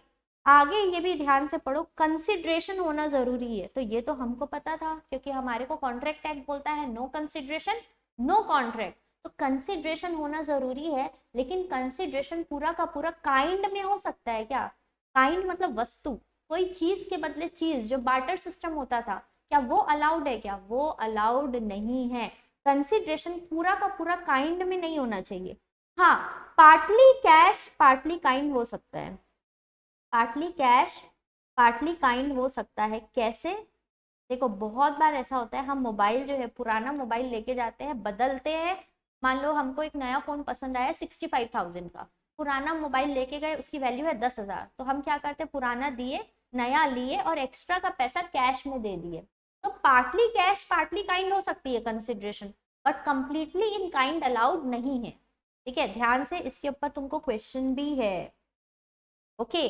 A: आगे ये भी ध्यान से पढ़ो, कंसिडरेशन होना जरूरी है। तो ये तो हमको पता था क्योंकि हमारे को कॉन्ट्रैक्ट एक्ट बोलता है नो कंसिडरेशन नो कॉन्ट्रैक्ट। तो कंसिडरेशन होना जरूरी है, लेकिन कंसिडरेशन पूरा का पूरा काइंड में हो सकता है क्या? काइंड मतलब वस्तु, कोई चीज के बदले चीज, जो बार्टर सिस्टम होता था, क्या वो अलाउड है क्या? वो अलाउड नहीं है। कंसिडरेशन पूरा का पूरा काइंड में नहीं होना चाहिए। हाँ, पार्टली कैश पार्टली काइंड हो सकता है, पार्टली कैश पार्टली काइंड हो सकता है। कैसे? देखो बहुत बार ऐसा होता है, हम मोबाइल जो है पुराना मोबाइल लेके जाते हैं, बदलते हैं। मान लो हमको एक नया फोन पसंद आया 65,000 का, पुराना मोबाइल लेके गए, उसकी वैल्यू है 10,000, तो हम क्या करते हैं, पुराना दिए नया लिए और एक्स्ट्रा का पैसा कैश में दे दिए। तो पार्टली कैश पार्टली काइंड हो सकती है consideration, but completely in kind allowed नहीं है। ठीक है, ध्यान से, इसके ऊपर तुमको क्वेश्चन भी है। ओके,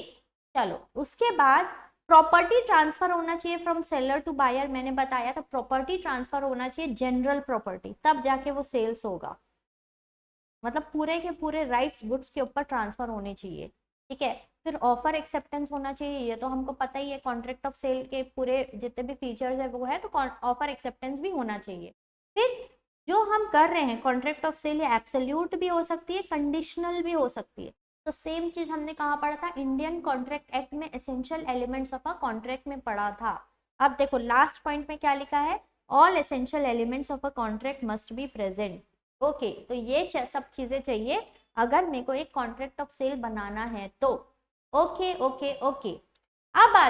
A: चलो उसके बाद प्रॉपर्टी ट्रांसफर होना चाहिए फ्रॉम सेलर टू बायर। मैंने बताया था प्रॉपर्टी ट्रांसफर होना चाहिए जनरल प्रॉपर्टी, तब जाके वो सेल्स होगा। मतलब पूरे के पूरे राइट्स गुड्स के ऊपर ट्रांसफर होने चाहिए। ठीक है, फिर ऑफर एक्सेप्टेंस होना चाहिए, ये तो हमको पता ही है, कॉन्ट्रैक्ट ऑफ सेल के पूरे जितने भी फीचर्स है वो है, तो ऑफर एक्सेप्टेंस भी होना चाहिए। फिर जो हम कर रहे हैं कॉन्ट्रैक्ट ऑफ सेल, ये एब्सोल्यूट भी हो सकती है, कंडीशनल भी हो सकती है। तो सेम चीज हमने कहाँ पढ़ा था, इंडियन कॉन्ट्रैक्ट एक्ट में essential elements of a contract में पढ़ा था। अब देखो लास्ट पॉइंट में क्या लिखा है, all essential elements of a contract must be present. Okay, तो ये सब चीजें चाहिए अगर मेरे को एक कॉन्ट्रैक्ट ऑफ सेल बनाना है तो। ओके ओके ओके, अब आ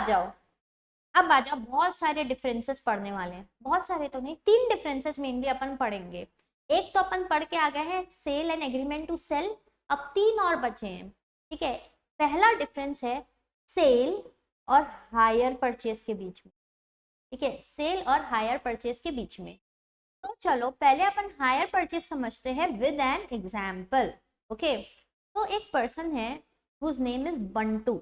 A: जाओ, बहुत सारे डिफरेंसेस पढ़ने वाले हैं, बहुत सारे तो नहीं, 3 डिफरेंसेस मेनली अपन पढ़ेंगे। एक तो अपन पढ़ के आ गए हैं sale and agreement to sell, अब 3 और बचे हैं। ठीक है, पहला डिफरेंस है सेल और हायर परचेज के बीच में। ठीक है, सेल और हायर परचेज के बीच में। तो चलो पहले अपन हायर परचेज समझते हैं विद एन एग्जाम्पल। ओके, तो एक पर्सन है हुज नेम इज बंटू,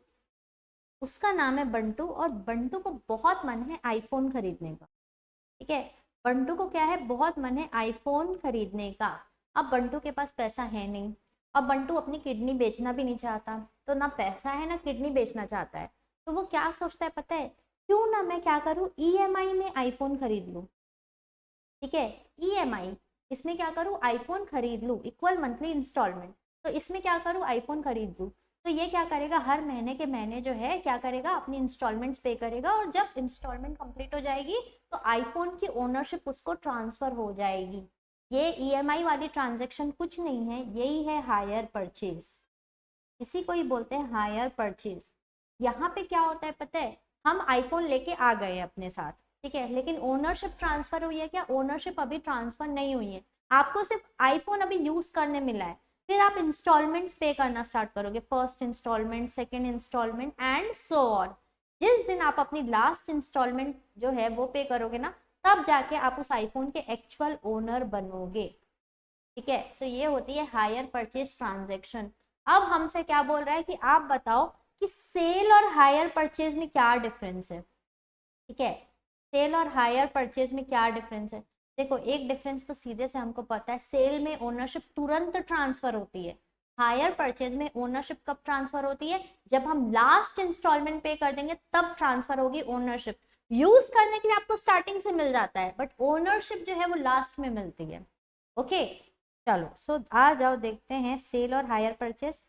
A: उसका नाम है बंटू, और बंटू को बहुत मन है आईफोन खरीदने का। ठीक है, बंटू को क्या है, बहुत मन है आईफोन खरीदने का। अब बंटू के पास पैसा है नहीं, अब बंटू अपनी किडनी बेचना भी नहीं चाहता, तो ना पैसा है ना किडनी बेचना चाहता है, तो वो क्या सोचता है पता है, क्यों ना मैं क्या करूँ, ईएमआई में आईफोन खरीद लूँ। ठीक है, ईएमआई, इसमें क्या करूँ, आईफोन खरीद लूँ, इक्वल मंथली इंस्टॉलमेंट, तो इसमें क्या करूँ, आईफोन खरीद लूँ। तो ये क्या करेगा, हर महीने के महीने जो है क्या करेगा, अपनी इंस्टॉलमेंट्स पे करेगा, और जब इंस्टॉलमेंट कंप्लीट हो जाएगी तो आईफोन की ओनरशिप उसको ट्रांसफर हो जाएगी। ये ईएमआई वाली ट्रांजेक्शन कुछ नहीं है, यही है हायर परचेज, इसी को ही बोलते हैं हायर परचेज। यहाँ पे क्या होता है पता है, हम आईफोन लेके आ गए अपने साथ, ठीक है, लेकिन ओनरशिप ट्रांसफर हुई है क्या, ओनरशिप अभी ट्रांसफर नहीं हुई है, आपको सिर्फ आईफोन अभी यूज करने मिला है। फिर आप इंस्टॉलमेंट्स पे करना स्टार्ट करोगे, first instalment, second instalment and so on. जिस दिन आप अपनी लास्ट इंस्टॉलमेंट जो है वो पे करोगे ना, तब जाके आप उस आईफोन के एक्चुअल ओनर बनोगे। ठीक है, सो ये होती है हायर परचेज ट्रांजेक्शन। अब हमसे क्या बोल रहा है कि आप बताओ कि सेल और हायर परचेज में क्या डिफरेंस है। ठीक है, सेल और हायर परचेज में क्या डिफरेंस है, देखो एक डिफरेंस तो सीधे से हमको पता है, सेल में ओनरशिप तुरंत ट्रांसफर होती है, हायर परचेज में ओनरशिप कब ट्रांसफर होती है, जब हम लास्ट इंस्टॉलमेंट पे कर देंगे तब ट्रांसफर होगी ओनरशिप। यूज करने के लिए आपको स्टार्टिंग से मिल जाता है, बट ओनरशिप जो है वो लास्ट में मिलती है। ओके, चलो सो आ जाओ देखते हैं सेल और hire purchase.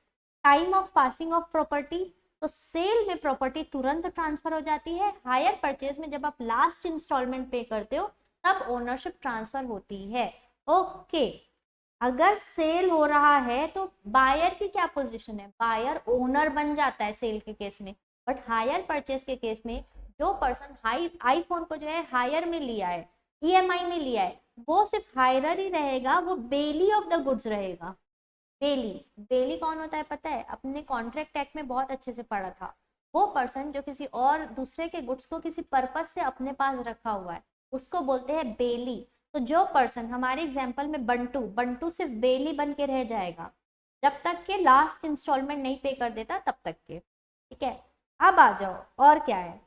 A: Time of passing of property, तो सेल में प्रॉपर्टी तुरंत ट्रांसफर हो जाती है, हायर परचेज में जब आप लास्ट इंस्टॉलमेंट पे करते हो तब ओनरशिप ट्रांसफर होती है। ओके, अगर सेल हो रहा है तो बायर की क्या पोजीशन है, बायर ओनर बन जाता है सेल के केस में, बट हायर परचेज के केस में जो पर्सन आईफोन को जो है हायर में लिया है, ईएमआई में लिया है, वो सिर्फ हायरर ही रहेगा, वो बेली ऑफ द गुड्स रहेगा। बेली, बेली कौन होता है पता है, अपने कॉन्ट्रैक्ट एक्ट में बहुत अच्छे से पढ़ा था, वो पर्सन जो किसी और दूसरे के गुड्स को किसी पर्पस से अपने पास रखा हुआ है उसको बोलते हैं बेली। तो जो पर्सन हमारे एग्जाम्पल में बंटू, बंटू सिर्फ बेली बन के रह जाएगा जब तक के लास्ट इंस्टॉलमेंट नहीं पे कर देता तब तक के। ठीक है, अब आ जाओ और क्या है,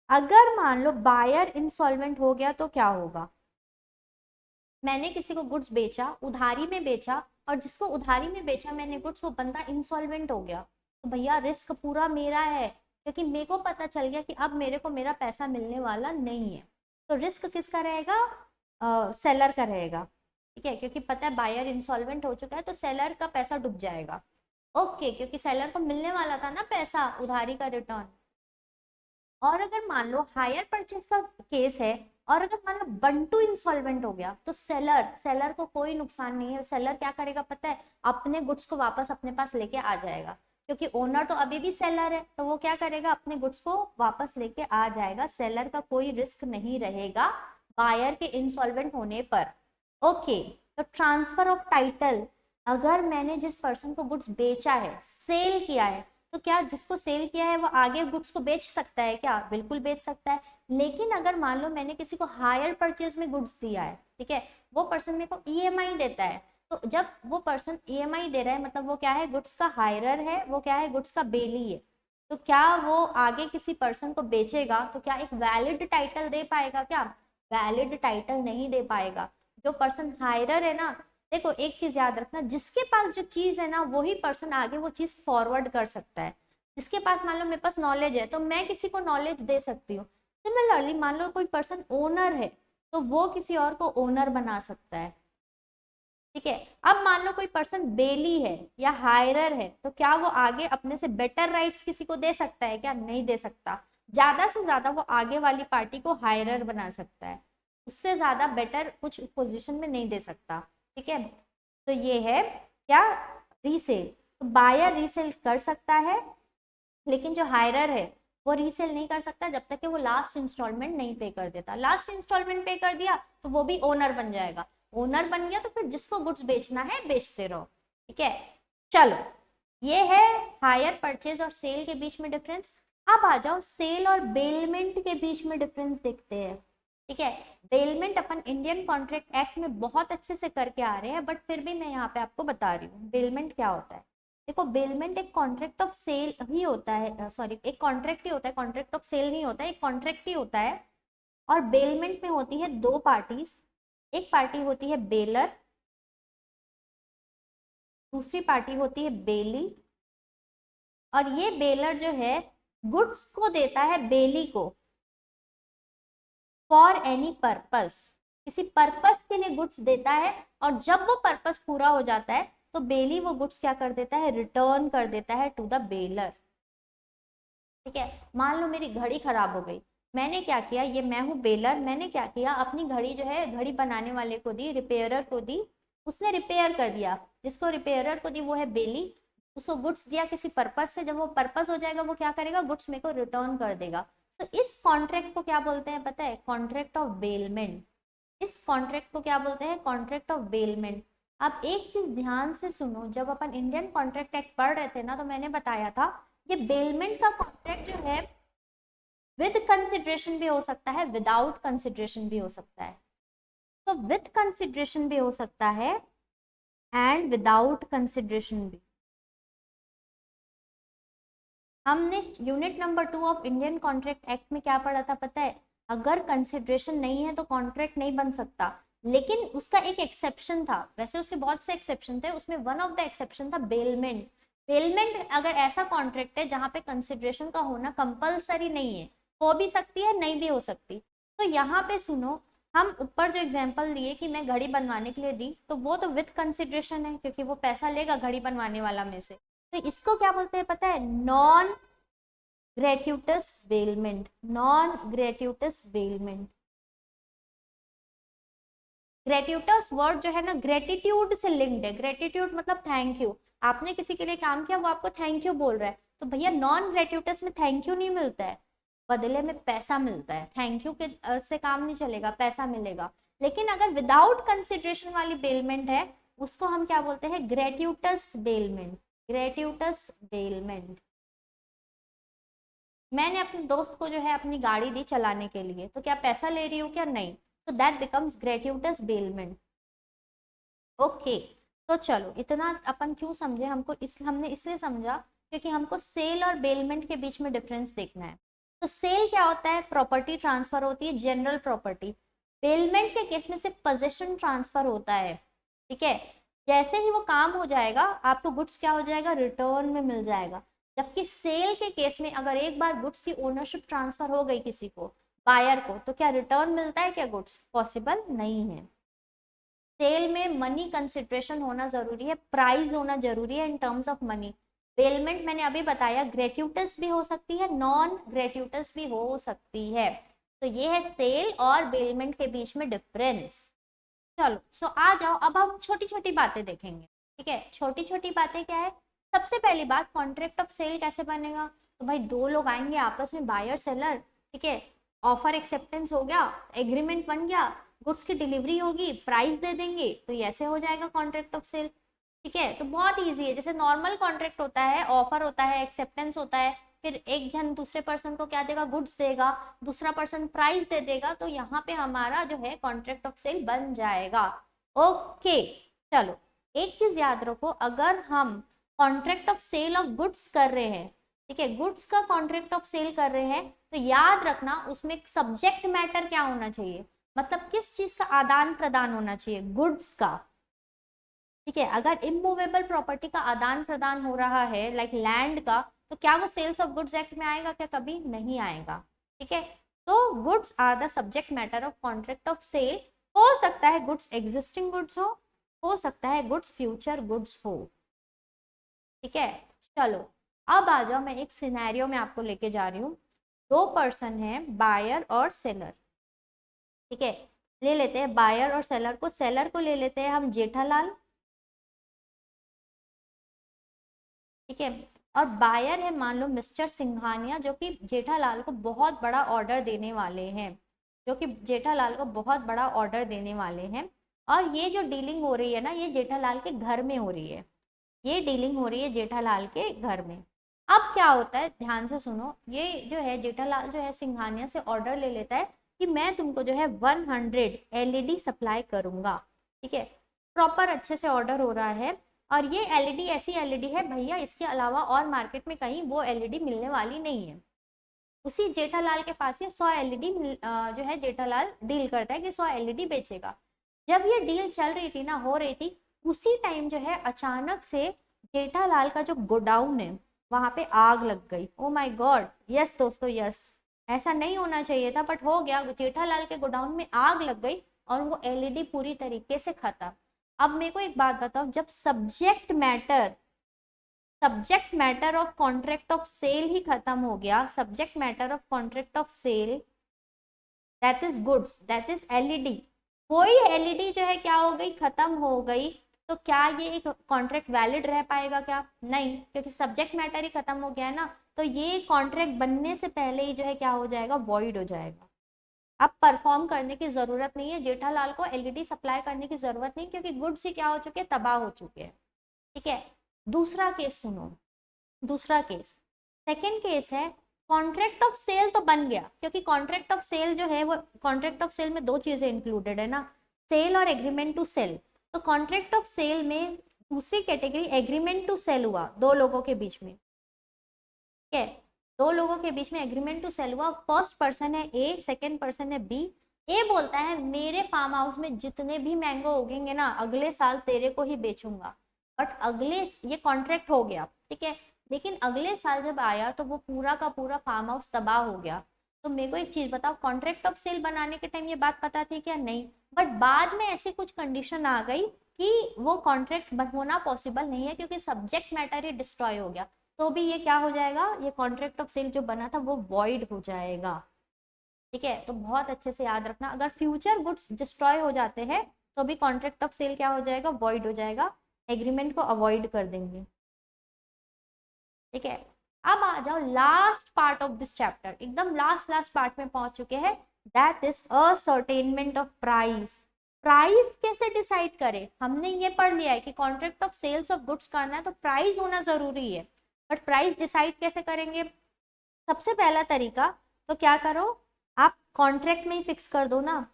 A: अगर मान लो बायर इंसॉल्वेंट हो गया तो क्या होगा, मैंने किसी को गुड्स बेचा, उधारी में बेचा, और जिसको उधारी में बेचा मैंने गुड्स, वो बंदा इंसॉल्वेंट हो गया, तो भैया रिस्क पूरा मेरा है, क्योंकि मेरे को पता चल गया कि अब मेरे को मेरा पैसा मिलने वाला नहीं है। तो रिस्क किसका रहेगा, सेलर का रहेगा। ठीक है, क्योंकि पता है बायर इंसॉल्वेंट हो चुका है तो सेलर का पैसा डूब जाएगा। ओके, क्योंकि सेलर को मिलने वाला था ना पैसा उधारी का रिटर्न। और अगर मान लो हायर परचेज का केस है, और अगर मान लो बंटू इंसॉल्वेंट हो गया, तो सेलर को कोई नुकसान नहीं है, सेलर क्या करेगा पता है, अपने गुड्स को वापस अपने पास लेके आ जाएगा, क्योंकि ओनर तो अभी भी सेलर है, तो वो क्या करेगा, अपने गुड्स को वापस लेके आ जाएगा, सेलर का कोई रिस्क नहीं रहेगा बायर के इंसॉल्वेंट होने पर। ओके, तो ट्रांसफर ऑफ टाइटल, अगर मैंने जिस पर्सन को गुड्स बेचा है, सेल किया है, तो क्या जिसको सेल किया है वो आगे गुड्स को बेच सकता है क्या, बिल्कुल बेच सकता है। लेकिन अगर मान लो मैंने किसी को हायर परचेज में गुड्स दिया है, ठीक है, वो पर्सन मेरे को ईएमआई देता है, तो जब वो पर्सन ईएमआई दे रहा है मतलब वो क्या है, गुड्स का हायरर है, वो क्या है, गुड्स का बेली है। तो क्या वो आगे किसी पर्सन को बेचेगा तो क्या एक वैलिड टाइटल दे पाएगा? क्या वैलिड टाइटल नहीं दे पाएगा। जो पर्सन हायरर है ना, देखो एक चीज याद रखना, जिसके पास जो चीज है ना वही पर्सन आगे वो चीज फॉरवर्ड कर सकता है। जिसके पास, मान लो मेरे पास नॉलेज है तो मैं किसी को नॉलेज दे सकती हूँ। सिमिलरली मान लो कोई पर्सन ओनर है तो वो किसी और को ओनर बना सकता है। ठीक है, अब मान लो कोई पर्सन बेली है या हायरर है तो क्या वो आगे अपने से बेटर राइट्स किसी को दे सकता है? क्या नहीं दे सकता। ज्यादा से ज्यादा वो आगे वाली पार्टी को हायरर बना सकता है, उससे ज्यादा बेटर कुछ पोजीशन में नहीं दे सकता। ठीक है, तो ये है क्या, रीसेल। तो बायर रीसेल कर सकता है, लेकिन जो हायरर है वो रीसेल नहीं कर सकता जब तक कि वो लास्ट इंस्टॉलमेंट नहीं पे कर देता। लास्ट इंस्टॉलमेंट पे कर दिया तो वो भी ओनर बन जाएगा। ओनर बन गया तो फिर जिसको गुड्स बेचना है बेचते रहो। ठीक है, चलो ये है हायर परचेज और सेल के बीच में डिफरेंस। अब आ जाओ सेल और बेलमेंट के बीच में डिफरेंस देखते हैं। ठीक है, बेलमेंट अपन इंडियन कॉन्ट्रैक्ट एक्ट में बहुत अच्छे से करके आ रहे हैं, बट फिर भी मैं यहाँ पे आपको बता रही हूँ बेलमेंट क्या होता है। देखो बेलमेंट एक कॉन्ट्रैक्ट ऑफ सेल ही होता है, सॉरी एक कॉन्ट्रैक्ट ही होता है, कॉन्ट्रैक्ट ऑफ सेल नहीं होता है, एक कॉन्ट्रैक्ट ही होता है। और बेलमेंट में होती है दो पार्टीज, एक पार्टी होती है बेलर, दूसरी पार्टी होती है बेली। और ये बेलर जो है गुड्स को देता है बेली को फॉर एनी पर्पस, किसी पर्पस के लिए गुड्स देता है। और जब वो पर्पस पूरा हो जाता है तो बेली वो गुड्स क्या कर देता है, रिटर्न कर देता है टू द बेलर। ठीक है, मान लो मेरी घड़ी खराब हो गई, मैंने क्या किया, ये मैं हूँ बेलर, मैंने क्या किया, अपनी घड़ी जो है घड़ी बनाने वाले को दी, रिपेयरर को दी, उसने रिपेयर कर दिया। जिसको रिपेयरर को दी वो है बेली, उसको गुड्स दिया किसी पर्पस से, जब वो पर्पस हो जाएगा वो क्या करेगा, गुड्स मेरे को रिटर्न कर देगा। तो इस कॉन्ट्रैक्ट को क्या बोलते हैं पता है, कॉन्ट्रैक्ट ऑफ बेलमेंट। इस कॉन्ट्रैक्ट को क्या बोलते हैं, कॉन्ट्रैक्ट ऑफ बेलमेंट। अब एक चीज ध्यान से सुनो, जब अपन इंडियन कॉन्ट्रैक्ट एक्ट पढ़ रहे थे ना तो मैंने बताया था ये बेलमेंट का कॉन्ट्रैक्ट जो है विद कंसिडरेशन भी हो सकता है, विदाउट कंसिडरेशन भी हो सकता है। तो विद कंसिडरेशन भी हो सकता है एंड विदाउट कंसिडरेशन भी। हमने unit number 2 of Indian contract act में क्या पढ़ा था पता है, अगर कंसिडरेशन नहीं है तो कॉन्ट्रैक्ट नहीं बन सकता। लेकिन उसका एक एक्सेप्शन था, वैसे उसके बहुत से एक्सेप्शन थे, उसमें वन ऑफ द एक्सेप्शन था बेलमेंट। बेलमेंट अगर ऐसा कॉन्ट्रैक्ट है जहां पे कंसिडरेशन का होना कंपलसरी नहीं है, हो भी सकती है नहीं भी हो सकती। तो यहाँ पे सुनो, हम ऊपर जो एग्जाम्पल दिए कि मैं घड़ी बनवाने के लिए दी तो वो तो विद कंसिडरेशन है क्योंकि वो पैसा लेगा घड़ी बनवाने वाला में से। तो इसको क्या बोलते हैं पता है, non gratuitous bailment. Non gratuitous bailment, gratuitous word जो है ना ग्रेटिट्यूड से लिंक्ड है। ग्रेटिट्यूड मतलब थैंक यू, आपने किसी के लिए काम किया वो आपको थैंक यू बोल रहा है, तो भैया नॉन ग्रेट्यूटस में थैंक यू नहीं मिलता है, बदले में पैसा मिलता है। थैंक यू के से काम नहीं चलेगा, पैसा मिलेगा। लेकिन अगर विदाउट कंसिडरेशन वाली बेलमेंट है उसको हम क्या बोलते हैं, ग्रेट्यूटस बेलमेंट। ग्रेट्यूटस बेलमेंट। मैंने अपने दोस्त को जो है अपनी गाड़ी दी चलाने के लिए, तो क्या पैसा ले रही हूँ क्या, नहीं, तो दैट बिकम्स ग्रेट्यूटस बेलमेंट। ओके, तो चलो इतना अपन क्यों समझे, हमने इसलिए समझा क्योंकि हमको सेल और बेलमेंट के बीच में डिफरेंस देखना है। तो सेल क्या होता है, प्रॉपर्टी ट्रांसफर होती है, जनरल प्रॉपर्टी। बेलमेंट के केस में सिर्फ पोजेशन ट्रांसफर होता है। ठीक है, जैसे ही वो काम हो जाएगा आपको गुड्स क्या हो जाएगा, रिटर्न में मिल जाएगा। जबकि सेल के केस में अगर एक बार गुड्स की ओनरशिप ट्रांसफर हो गई किसी को, बायर को, तो क्या रिटर्न मिलता है क्या गुड्स, पॉसिबल नहीं है। सेल में मनी कंसिडरेशन होना जरूरी है, प्राइस होना जरूरी है in terms of money. Bailment मैंने अभी बताया ग्रेट्यूटस भी हो सकती है, नॉन ग्रेट्यूटस भी हो सकती है। तो ये है सेल और बेलमेंट के बीच में डिफरेंस। चलो सो आ जाओ, अब हम छोटी छोटी बातें देखेंगे। ठीक है, छोटी छोटी बातें क्या है, सबसे पहली बात कॉन्ट्रैक्ट ऑफ सेल कैसे बनेगा। तो भाई दो लोग आएंगे आपस में, बायर सेलर, ठीक है, ऑफर एक्सेप्टेंस हो गया, एग्रीमेंट बन गया, गुड्स की डिलीवरी होगी, प्राइस दे देंगे, तो ये ऐसे हो जाएगा कॉन्ट्रैक्ट ऑफ सेल। ठीक है, तो बहुत ईजी है, जैसे नॉर्मल कॉन्ट्रैक्ट होता है, ऑफर होता है, एक्सेप्टेंस होता है, फिर एक जन दूसरे पर्सन को क्या देगा, गुड्स देगा, दूसरा पर्सन प्राइस दे देगा, तो यहाँ पे हमारा जो है कॉन्ट्रैक्ट ऑफ सेल बन जाएगा। ओके, चलो एक चीज याद रखो, अगर हम contract of sale of goods कर रहे हैं, ठीक है, गुड्स का कॉन्ट्रैक्ट ऑफ सेल कर रहे हैं, तो याद रखना उसमें सब्जेक्ट मैटर क्या होना चाहिए, मतलब किस चीज का आदान प्रदान होना चाहिए, गुड्स का। ठीक है, अगर इमूवेबल प्रॉपर्टी का आदान प्रदान हो रहा है लाइक लैंड का, तो क्या वो सेल्स ऑफ गुड्स एक्ट में आएगा? क्या कभी नहीं आएगा। ठीक है, तो goods are the subject matter of contract of sale. हो सकता है गुड्स एग्जिस्टिंग गुड्स हो सकता है गुड्स फ्यूचर गुड्स हो। ठीक है, चलो अब आ जाओ, मैं एक सिनेरियो में आपको लेके जा रही हूँ। दो पर्सन है, बायर और सेलर। ठीक है, ले लेते हैं बायर और सेलर को। सेलर को ले लेते हैं हम जेठालाल। ठीक है, और बायर है मान लो मिस्टर सिंघानिया, जो कि जेठालाल को बहुत बड़ा ऑर्डर देने वाले हैं, जो कि जेठालाल को बहुत बड़ा ऑर्डर देने वाले हैं। और ये जो डीलिंग हो रही है ना, ये जेठालाल के घर में हो रही है, ये डीलिंग हो रही है जेठालाल के घर में। अब क्या होता है, ध्यान से सुनो, ये जो है जेठालाल जो है सिंघानिया से ऑर्डर ले लेता है कि मैं तुमको जो है 100 एलईडी सप्लाई करूंगा। ठीक है, प्रॉपर अच्छे से ऑर्डर हो रहा है, और ये एलईडी ऐसी एलईडी है भैया, इसके अलावा और मार्केट में कहीं वो एलईडी मिलने वाली नहीं है। उसी जेठालाल के पास ये 100 एलईडी जो है जेठालाल डील करता है कि 100 एलईडी बेचेगा। जब ये डील चल रही थी ना, हो रही थी, उसी टाइम जो है अचानक से जेठालाल का जो गोडाउन है वहां पे आग लग गई। ओ माय गॉड, यस दोस्तों यस, ऐसा नहीं होना चाहिए था बट हो गया। जेठालाल के गोडाउन में आग लग गई और वो एलईडी पूरी तरीके से खत्म। अब मेरे को एक बात बताओ, जब subject matter of contract of sale ही खत्म हो गया, subject matter of contract of sale that is goods, that is LED, कोई एलईडी जो है क्या हो गई, खत्म हो गई, तो क्या ये एक कॉन्ट्रैक्ट वैलिड रह पाएगा? क्या नहीं, क्योंकि सब्जेक्ट मैटर ही खत्म हो गया है ना, तो ये कॉन्ट्रैक्ट बनने से पहले ही जो है क्या हो जाएगा, वॉइड हो जाएगा। अब परफॉर्म करने की जरूरत नहीं है, जेठालाल को एलईडी सप्लाई करने की जरूरत नहीं, क्योंकि गुड्स ही क्या हो चुके हैं, तबाह हो चुके हैं। ठीक है, दूसरा केस सुनो, दूसरा केस, सेकेंड केस है, कॉन्ट्रैक्ट ऑफ सेल तो बन गया, क्योंकि कॉन्ट्रैक्ट ऑफ सेल जो है वो, कॉन्ट्रैक्ट ऑफ सेल में दो चीजें इंक्लूडेड है ना, सेल और एग्रीमेंट टू सेल। तो कॉन्ट्रैक्ट ऑफ सेल में दूसरी कैटेगरी एग्रीमेंट टू सेल हुआ दो लोगों के बीच में। ठीक है, दो लोगों के बीच में एग्रीमेंट टू सेल हुआ, फर्स्ट पर्सन है ए, सेकेंड पर्सन है बी। ए बोलता है मेरे फार्म हाउस में जितने भी मैंगो उगेंगे ना, अगले साल तेरे को ही बेचूंगा। बट अगले, ये कॉन्ट्रैक्ट हो गया, ठीक है, लेकिन अगले साल जब आया तो वो पूरा का पूरा फार्म हाउस तबाह हो गया। तो मेरे को एक चीज बताओ, कॉन्ट्रैक्ट ऑफ सेल बनाने के टाइम ये बात पता थी क्या? नहीं, बट बाद में ऐसी कुछ कंडीशन आ गई कि वो कॉन्ट्रैक्ट होना पॉसिबल नहीं है, क्योंकि सब्जेक्ट मैटर ही डिस्ट्रॉय हो गया। तो भी ये क्या हो जाएगा, ये कॉन्ट्रैक्ट ऑफ सेल जो बना था वो वॉइड हो जाएगा। ठीक है, तो बहुत अच्छे से याद रखना, अगर फ्यूचर गुड्स डिस्ट्रॉय हो जाते हैं तो भी कॉन्ट्रैक्ट ऑफ सेल क्या हो जाएगा, वॉइड हो जाएगा, एग्रीमेंट को अवॉइड कर देंगे। ठीक है, अब आ जाओ last part of this chapter, एकदम लास्ट पार्ट में पहुंच चुके हैं, that is ascertainment of price. Price कैसे डिसाइड करें? हमने ये पढ़ लिया है कि contract of sales of goods करना है तो प्राइस होना जरूरी है, बट प्राइस डिसाइड कैसे करेंगे? सबसे पहला तरीका, तो क्या करो, आप कॉन्ट्रैक्ट में ही फिक्स कर दो ना,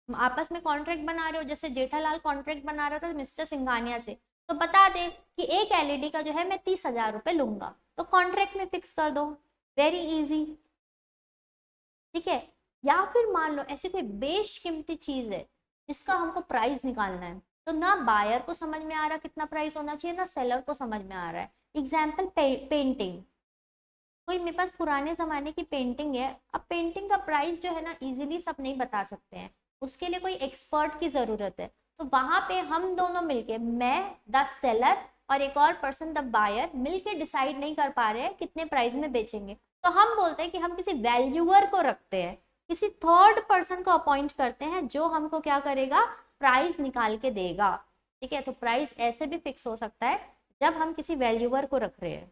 A: आपस में कॉन्ट्रैक्ट बना रहे हो, जैसे जेठालाल कॉन्ट्रैक्ट बना रहा था मिस्टर सिंघानिया से, तो बता दे कि एक एलईडी का जो है मैं 30,000 रुपए लूंगा, तो कॉन्ट्रैक्ट में फिक्स कर दो, वेरी इजी। ठीक है, या फिर मान लो ऐसी कोई बेशकीमती चीज है जिसका हमको प्राइस निकालना है, तो ना बायर को समझ में आ रहा कितना प्राइस होना चाहिए, ना सेलर को समझ में आ रहा है। एग्जाम्पल पेंटिंग, कोई मेरे पास पुराने जमाने की पेंटिंग है, अब पेंटिंग का प्राइस जो है ना इजीली सब नहीं बता सकते हैं, उसके लिए कोई एक्सपर्ट की जरूरत है। तो वहां पे हम दोनों मिलके, मैं द सेलर और एक और पर्सन द बायर, मिलके डिसाइड नहीं कर पा रहे हैं कितने प्राइस में बेचेंगे, तो हम बोलते हैं कि हम किसी वैल्यूअर को रखते हैं, किसी थर्ड पर्सन को अपॉइंट करते हैं जो हमको क्या करेगा, प्राइस निकाल के देगा। ठीक है, तो प्राइस ऐसे भी फिक्स हो सकता है जब हम किसी वैल्यूअर को रख रहे हैं।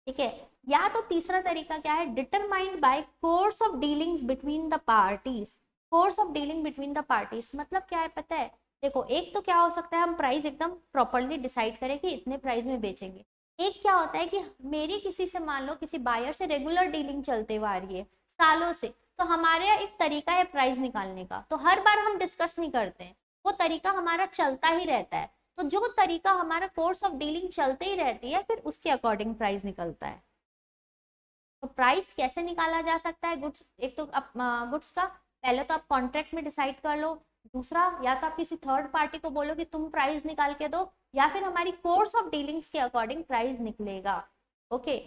A: ठीक है, या तो तीसरा तरीका क्या है, determined by course of dealings between the parties. Course of dealing between the parties मतलब क्या है पता है? देखो, एक तो क्या हो सकता है हम प्राइस एकदम प्रॉपरली डिसाइड करें कि इतने प्राइस में बेचेंगे। एक क्या होता है कि मेरी किसी से, मान लो किसी बायर से रेगुलर डीलिंग चलते हुआ आ रही है सालों से, तो हमारे एक तरीका है प्राइस निकालने का, तो हर बार हम डिस्कस नहीं करते हैं, वो तरीका हमारा चलता ही रहता है। तो जो तरीका हमारा कोर्स ऑफ डीलिंग चलते ही रहती है, फिर उसके अकॉर्डिंग प्राइस निकलता है। तो प्राइस कैसे निकाला जा सकता है गुड्स, एक तो गुड्स का पहले तो आप कॉन्ट्रैक्ट में डिसाइड कर लो, दूसरा या तो आप किसी थर्ड पार्टी को बोलो कि तुम प्राइस निकाल के दो, या फिर हमारी कोर्स ऑफ डीलिंग्स के अकॉर्डिंग प्राइस निकलेगा। ओके,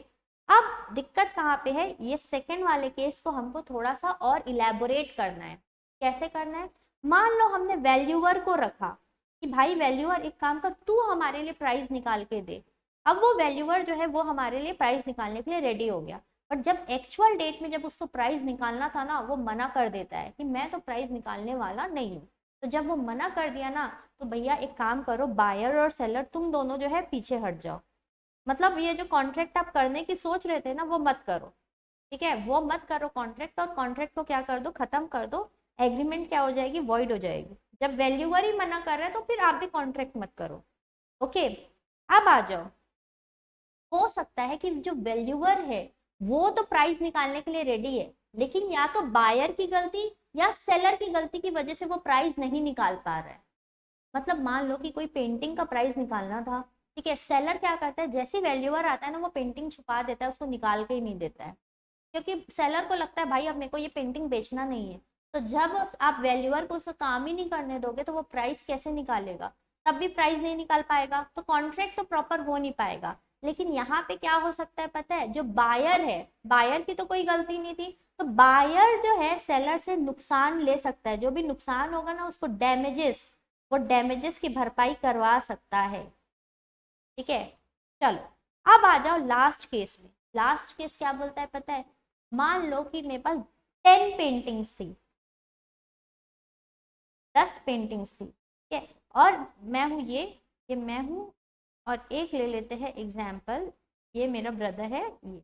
A: अब दिक्कत कहाँ पे है, ये सेकंड वाले केस को हमको थोड़ा सा और इलेबोरेट करना है। कैसे करना है, मान लो हमने वैल्यूअर को रखा कि भाई वैल्यूअर एक काम कर, तू हमारे लिए प्राइस निकाल के दे। अब वो वैल्यूअर जो है वो हमारे लिए प्राइस निकालने के लिए रेडी हो गया, बट जब एक्चुअल डेट में जब उसको प्राइस निकालना था ना, वो मना कर देता है कि मैं तो प्राइस निकालने वाला नहीं हूँ। तो जब वो मना कर दिया ना, तो भैया एक काम करो, बायर और सेलर तुम दोनों जो है पीछे हट जाओ। मतलब ये जो कॉन्ट्रैक्ट आप करने की सोच रहे थे ना, वो मत करो, ठीक है, वो मत करो कॉन्ट्रैक्ट, और कॉन्ट्रैक्ट को क्या कर दो, खत्म कर दो। एग्रीमेंट क्या हो जाएगी, वॉइड हो जाएगी। जब वैल्यूअर ही मना कर रहे हैं तो फिर आप भी कॉन्ट्रैक्ट मत करो। ओके, अब आ जाओ, हो सकता है कि जो वैल्यूअर है वो तो प्राइस निकालने के लिए रेडी है, लेकिन या तो बायर की गलती या सेलर की गलती की वजह से वो प्राइस नहीं निकाल पा रहा है। मतलब मान लो कि कोई पेंटिंग का प्राइस निकालना था, ठीक है, सेलर क्या करता है, जैसे वैल्यूअर आता है ना, वो पेंटिंग छुपा देता है, उसको निकाल के ही नहीं देता है, क्योंकि सेलर को लगता है भाई अब मेरे को ये पेंटिंग बेचना नहीं है। तो जब आप वैल्यूअर को उसका काम ही नहीं करने दोगे तो वो प्राइस कैसे निकालेगा, तब भी प्राइस नहीं निकाल पाएगा, तो कॉन्ट्रैक्ट तो प्रॉपर हो नहीं पाएगा। लेकिन यहाँ पे क्या हो सकता है पता है, जो बायर है, बायर की तो कोई गलती नहीं थी, तो बायर जो है सेलर से नुकसान ले सकता है, जो भी नुकसान होगा ना उसको डैमेजेस, वो डैमेजेस की भरपाई करवा सकता है। ठीक है, चलो अब आ जाओ लास्ट केस में। लास्ट केस क्या बोलता है पता है, मान लो कि मेरे पास 10 पेंटिंग्स थी, 10 पेंटिंग्स थी, ठीक है, और मैं हूँ ये मैं हूँ, और एक ले लेते हैं एग्जाम्पल, ये मेरा ब्रदर है ये।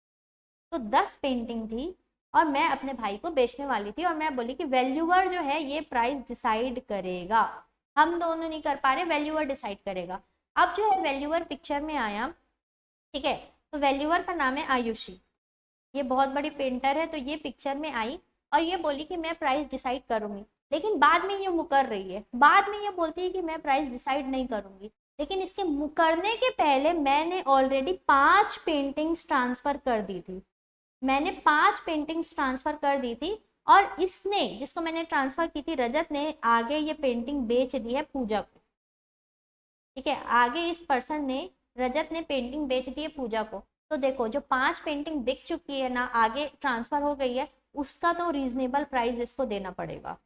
A: तो 10 पेंटिंग थी और मैं अपने भाई को बेचने वाली थी, और मैं बोली कि वैल्यूअर जो है ये प्राइस डिसाइड करेगा, हम दोनों नहीं कर पा रहे, वैल्यूअर डिसाइड करेगा। अब जो है वैल्यूअर पिक्चर में आया, ठीक है, तो वैल्यूअर का नाम है आयुषी, ये बहुत बड़ी पेंटर है, तो ये पिक्चर में आई और ये बोली कि मैं प्राइस डिसाइड करूंगी, लेकिन बाद में ये मुकर रही है, बाद में ये बोलती है कि मैं प्राइस डिसाइड नहीं करूंगी। लेकिन इसके मुकरने के पहले मैंने ऑलरेडी 5 पेंटिंग्स ट्रांसफर कर दी थी, मैंने 5 पेंटिंग्स ट्रांसफर कर दी थी, और इसने, जिसको मैंने ट्रांसफर की थी, रजत ने आगे ये पेंटिंग बेच दी है पूजा को। ठीक है, आगे इस पर्सन ने, रजत ने पेंटिंग बेच दी है पूजा को। तो देखो जो 5 पेंटिंग बिक चुकी है ना, आगे ट्रांसफर हो गई है, उसका तो रीजनेबल प्राइस इसको देना पड़ेगा,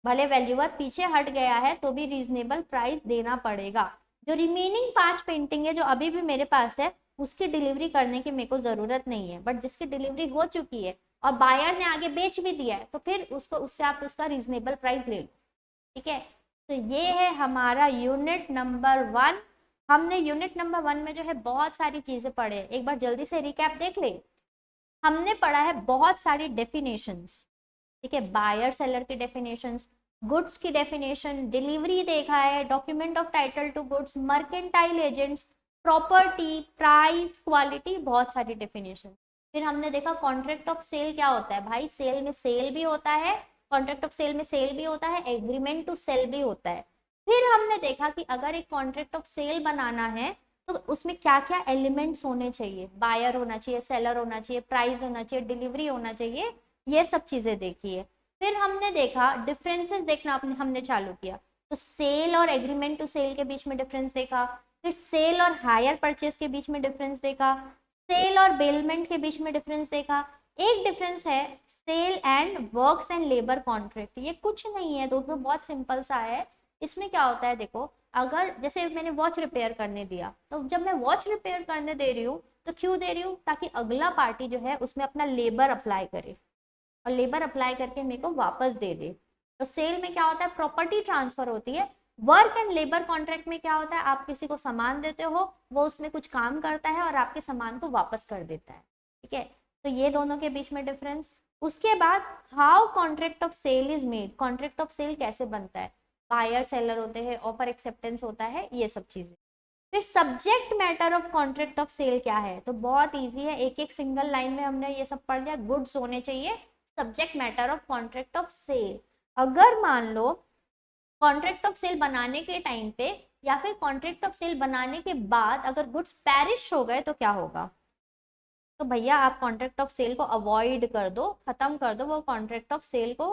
A: भले वैल्यूअर पीछे हट गया है तो भी रीजनेबल प्राइस देना पड़ेगा। जो रिमेनिंग 5 पेंटिंग है जो अभी भी मेरे पास है, उसकी डिलीवरी करने की मेरे को जरूरत नहीं है, बट जिसकी डिलीवरी हो चुकी है और बायर ने आगे बेच भी दिया है, तो फिर उसको, उससे आप उसका रीजनेबल प्राइस ले लो। ठीक है, तो ये है हमारा यूनिट नंबर 1। हमने यूनिट नंबर 1 में जो है बहुत सारी चीजें पढ़े, एक बार जल्दी से रिकैप देख ले। हमने पढ़ा है बहुत सारी डेफिनेशंस, ठीक है, बायर सेलर की डेफिनेशंस, गुड्स की डेफिनेशन, डिलीवरी देखा है, document of title to goods, mercantile agents, property, price, quality, बहुत सारी डेफिनेशन। फिर हमने देखा कॉन्ट्रैक्ट ऑफ सेल क्या होता है, भाई सेल में सेल भी होता है, कॉन्ट्रैक्ट ऑफ सेल में सेल भी होता है, एग्रीमेंट टू सेल भी होता है। फिर हमने देखा कि अगर एक कॉन्ट्रैक्ट ऑफ सेल बनाना है तो उसमें क्या क्या एलिमेंट्स होने चाहिए, बायर होना चाहिए, सेलर होना चाहिए, प्राइस होना चाहिए, डिलीवरी होना चाहिए, ये सब चीजें देखी है। फिर हमने देखा डिफरेंसेस देखना हमने चालू किया, तो सेल और एग्रीमेंट टू सेल के बीच में डिफरेंस देखा, फिर सेल और हायर परचेज के बीच में डिफरेंस देखा, सेल और बेलमेंट के बीच में डिफरेंस देखा। एक डिफरेंस है sale and works and labour contract, ये कुछ नहीं है दोस्तों, बहुत सिंपल सा है। इसमें क्या होता है देखो, अगर जैसे मैंने वॉच रिपेयर करने दिया, तो जब मैं वॉच रिपेयर करने दे रही हूँ तो क्यों दे रही हूँ, ताकि अगला पार्टी जो है उसमें अपना लेबर अप्लाई करे, और लेबर अप्लाई करके मेरे को वापस दे दे। तो सेल में क्या होता है, प्रॉपर्टी ट्रांसफर होती है। वर्क एंड लेबर कॉन्ट्रैक्ट में क्या होता है, आप किसी को सामान देते हो, वो उसमें कुछ काम करता है और आपके सामान को वापस कर देता है। ठीक है, तो ये दोनों के बीच में डिफरेंस। उसके बाद how contract of sale is made, contract of sale कैसे बनता है, बायर सेलर होते हैं, ऑफर एक्सेप्टेंस होता है, ये सब चीजें। फिर subject matter of contract of sale क्या है, तो बहुत इजी है, एक एक सिंगल लाइन में हमने ये सब पढ़ लिया। गुड्स होने चाहिए, subject matter of contract of sale. अगर मान लो कॉन्ट्रैक्ट ऑफ सेल बनाने के टाइम पे या फिर कॉन्ट्रैक्ट ऑफ सेल बनाने के बाद अगर गुड्स पैरिश हो गए तो क्या होगा? तो भैया आप कॉन्ट्रैक्ट ऑफ सेल को अवॉइड कर दो, खत्म कर दो, वो कॉन्ट्रैक्ट ऑफ सेल को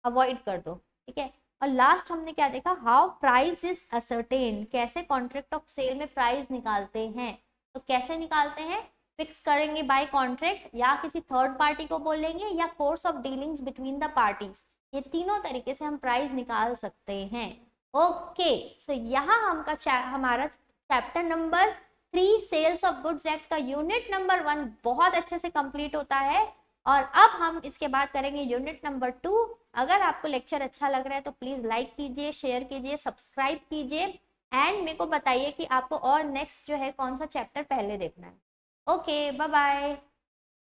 A: अवॉइड कर दो, ठीक है। और लास्ट हमने क्या देखा, हाउ प्राइस इज असर्टेन, कैसे कॉन्ट्रैक्ट ऑफ सेल में प्राइस निकालते हैं। तो कैसे निकालते हैं, फिक्स करेंगे बाय कॉन्ट्रैक्ट, या किसी थर्ड पार्टी को बोलेंगे, या course of dealings between the parties, ये तीनों तरीके से हम प्राइस निकाल सकते हैं। ओके, सो यहाँ हमारा chapter number 3 sales of goods act का यूनिट नंबर 1 बहुत अच्छे से कंप्लीट होता है। और अब हम इसके बाद करेंगे यूनिट नंबर 2। अगर आपको लेक्चर अच्छा लग रहा है तो प्लीज लाइक कीजिए, शेयर कीजिए, सब्सक्राइब कीजिए एंड मेरे को बताइए कि आपको और नेक्स्ट जो है कौन सा चैप्टर पहले देखना है। Okay, bye bye.